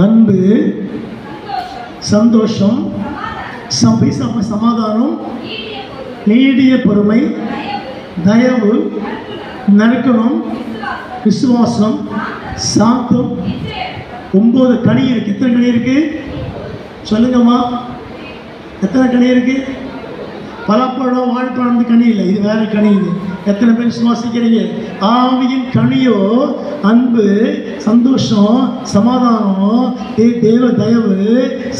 அன்பு, சந்தோஷம், சமாதானம், நீடிய பொறுமை, தயவு, நற்குணம், விசுவாசம், சாந்தம். 9 கனி இருக்கு. எத்தனை கனி இருக்கு சொல்லுங்கம்மா? எத்தனை கனி இருக்கு? பலாப்பழம் வாழைப்பழம் கனி இல்லை, இது வேற கனி. இது எத்தனை பேர் சுவாசிக்கிறீங்க? ஆவியின் கனியோ அன்பு, சந்தோஷம், சமாதானம், தேவ தயவு,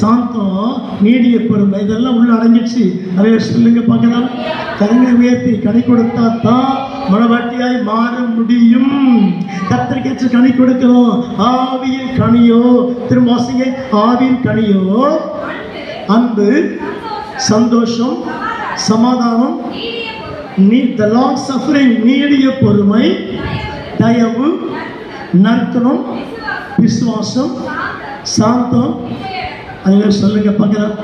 சாந்தம், நீடிய பொறுமை, இதெல்லாம் உள்ள அடங்கிடுச்சு. அதை சொல்லுங்க பார்க்கலாம். கருணை உயர்த்தி கனி கொடுத்தா தான் மனவாட்டியாய் மாற முடியும். கர்த்தருக்கு கனி கொடுக்கணும். ஆவியின் கனியோ, திரும்ப வாசிங்க. ஆவியின் கனியோ அன்பு, சந்தோஷம், சமாதானம், the long suffering, நீடிய பொறுமை, தயவு, நற்குணம், விசுவாசம், சாந்தம். அதெல்லாம் சொல்லுங்க பார்க்கலாம்.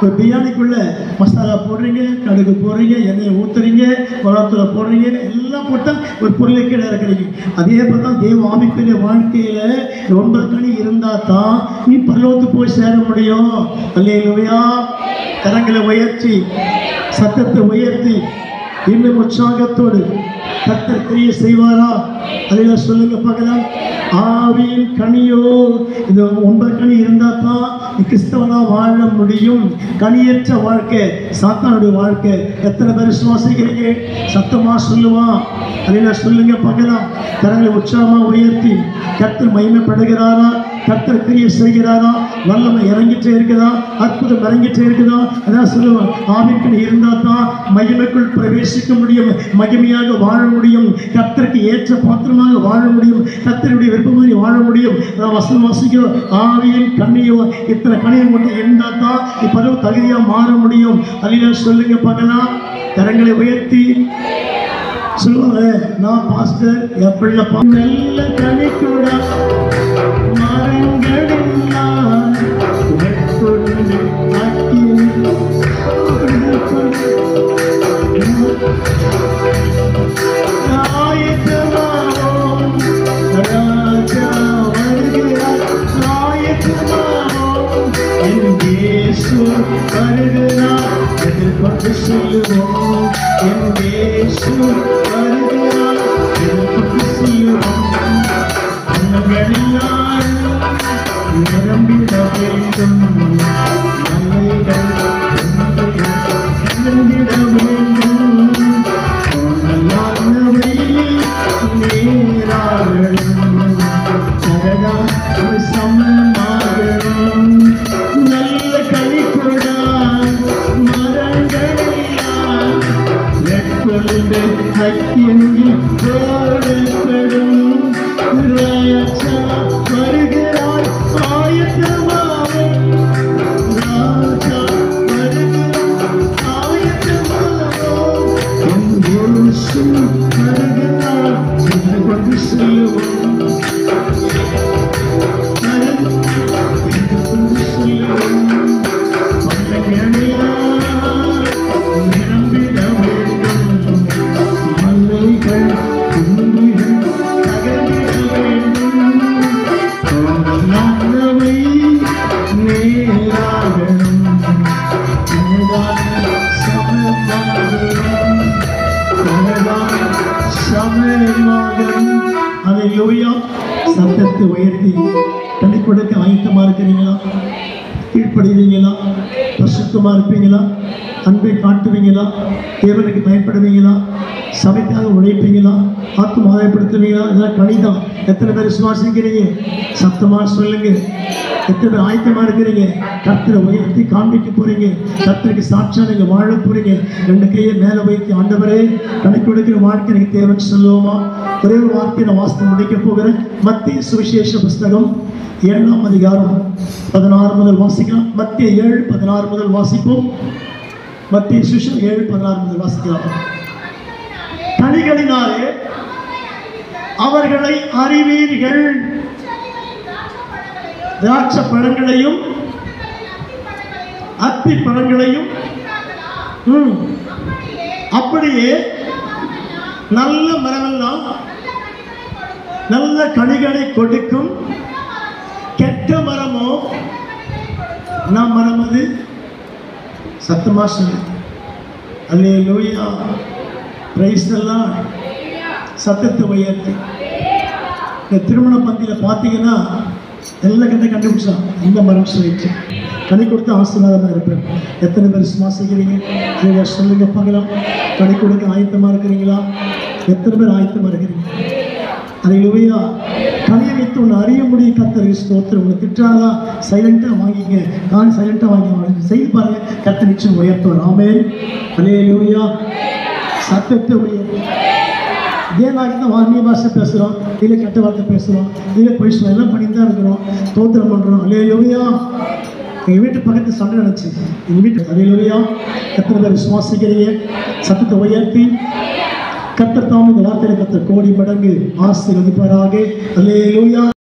ஒரு பிரியாணிக்குள்ள மசாலா போடுறீங்க, கடுகு போடுறீங்க, எண்ணெயை ஊற்றுறீங்க, மிளகாத்தூளை போடுறீங்க, எல்லாம் போட்டால் ஒரு பொருளை கீழே இறக்குறீங்க. அதே போல் தான் தேவ ஆவிக்குரிய வாழ்க்கையில் 9 கனி இருந்தால் தான் நீ பரலோகத்துக்கு போய் சேர முடியும். அல்லேலூயா. கரங்களை உயர்த்தி, சத்தத்தை உயர்த்தி, இன்னும் உற்சாகத்தோடு கர்த்தர் கிரியை செய்வாரா? அதெல்லாம் சொல்லுங்க பார்க்கலாம். ஆவியின் கனியோ, இந்த 9 கனி இருந்தால் தான் நீ கிறிஸ்தவனா வாழ முடியும். கனியற்ற வாழ்க்கை சாத்தானுடைய வாழ்க்கை. எத்தனை பேர் சுவாசிக்கிறீங்க? சத்தமா சொல்லுவான். அதெல்லாம் சொல்லுங்க பார்க்கலாம். கரங்களை உற்சாகமா உயர்த்தி கர்த்தர் மகிமைப்படுகிறாரா? கர்த்தர் கிரியை செய்கிறாரா? வல்லமை இறங்கிட்டே இருக்குதா? அற்புதம் இறங்கிட்டே இருக்குதா? அதான் சொல்லுவான். ஆவின் கனி இருந்தால் தான் மகிமைக்குள் பிரவேசிக்க முடியும், மகிமையாக வாழ முடியும், கர்த்தருக்கு ஏற்ற பாத்திரமாக வாழ முடியும், கர்த்தருடைய விருப்பமாக வாழ முடியும். அதான் வசனம் வாசிக்கிறோம். ஆவியின் கனியோ, இத்தனை கனியை மட்டும் இருந்தால் தான் இப்ப தகுதியாக மாற முடியும். அதெல்லாம் சொல்லுங்க பார்க்கலாம். கரங்களை உயர்த்தி சொல்லுவாங்க. நான் பாஸ்டர் எப்படில நல்ல கனி கூட சொல்லுங்க அக்கினியில் போடப்படும் ராஜா வருகிறார் ஆயத்தமாக ராஜா வருகிறார் ஆயத்தமாக என் இயேசு வருகிறார் என்று கொண்டு செல்லுவோம் சத்தத்தை உயர்த்தி தனி கொடுக்க ஆயத்தமா இருக்கிறீங்களா? கீழ்ப்படுவீங்களா? பரிசுத்தமா இருப்பீங்களா? அன்பை காட்டுவீங்களா? தேவனுக்கு பயன்படுவீங்களா? சபைக்காக உழைப்பீங்களா? ஆத்ம ஆதாயப்படுத்துவீங்களா? இதெல்லாம் கணிதம். எத்தனை பேர் விசுவாசிக்கிறீங்க? சத்தமா சொல்லுங்க. எத்தனை பேர் ஆயத்தமா இருக்கிறீங்க? கர்த்தரை உயர்த்தி காண்பிக்க போறீங்க. கர்த்தருக்கு சாட்சியா நீங்க வாழ போறீங்க. ரெண்டு கையை மேல வைத்து ஆண்டவரே கணக்கு கொடுக்கிற வாழ்க்கை எனக்கு தேவைன்னு சொல்லுவோமா? ஒரே ஒரு வார்த்தையை நான் வாசித்து முடிக்க போகிறேன். மத்திய சுவிசேஷ புஸ்தகம் 7ஆம் அதிகாரம் 16 முதல் வாசிக்கலாம். மத்திய 7:16 முதல் வாசிப்போம். மத்திய சுவிசேஷம் 7:16 முதல் வாசிக்கலாம். கனிகளினாலே அவர்களை அறிவீர்கள், திராட்சை பழங்களையும் அத்தி பழங்களையும் அப்படியே நல்ல மரமெல்லாம் நல்ல கனிகளை கொடுக்கும், கெட்ட மரமோ நான் மரம் அது. சத்தமா சொல்லு. அல்லேலூயா, பிரைஸ் தி லார்ட். சத்தத்தை உயர்த்தி. இந்த திருமண பந்தியில் பார்த்தீங்கன்னா எல்லாம் கிட்ட கண்டுபிடிச்சான் இந்த மரம் சொல்லிட்டு கனி கொடுத்து ஆசீர்வாதமாக இருப்பேன். எத்தனை பேர் விசுவாசிக்கிறீங்க? நீங்கள் சொல்லுங்க பார்க்கலாம். கனி கொடுக்க ஆயத்தமாக இருக்கிறீங்களா? எத்தனை பேர் ஆயத்தமாக இருக்கிறீங்க? அல்லேலூயா. கனியை வைத்து ஒன்று அறிய முடியும். கர்த்தருக்கு ஸ்தோத்திரம். உங்களை திட்டாதான் சைலண்டாக வாங்கிங்க. நான் சைலண்டாக வாங்கி செய்து பாருங்க. கர்த்தர் நிச்சயம் உயர்த்துவார். ஆமென். அல்லேலூயா. சத்தத்தை உயர்த்தி. இதே நாளைக்கு தான் வார்னிய பாஷை பேசுகிறோம், இல்லை கெட்ட வார்த்தை பேசுகிறோம், இல்லை பொய் சொல்ல எல்லாம் பண்ணி தான் இருக்கிறோம். தோத்திரம் பண்ணுறோம். அல்லேலூயா. எங்கள் வீட்டு பக்கத்து சண்டை நினச்சி எங்கள் வீட்டு அல்லேலூயா. எத்தனை பேர் விசுவாசிக்கிறீங்க? சத்தத்தை உயர்த்தி. கர்த்தர் தாம் இந்த வார்த்தையை கர்த்தர் கோடி மடங்கு ஆசீர்வதிப்பாராக. அல்லேலூயா.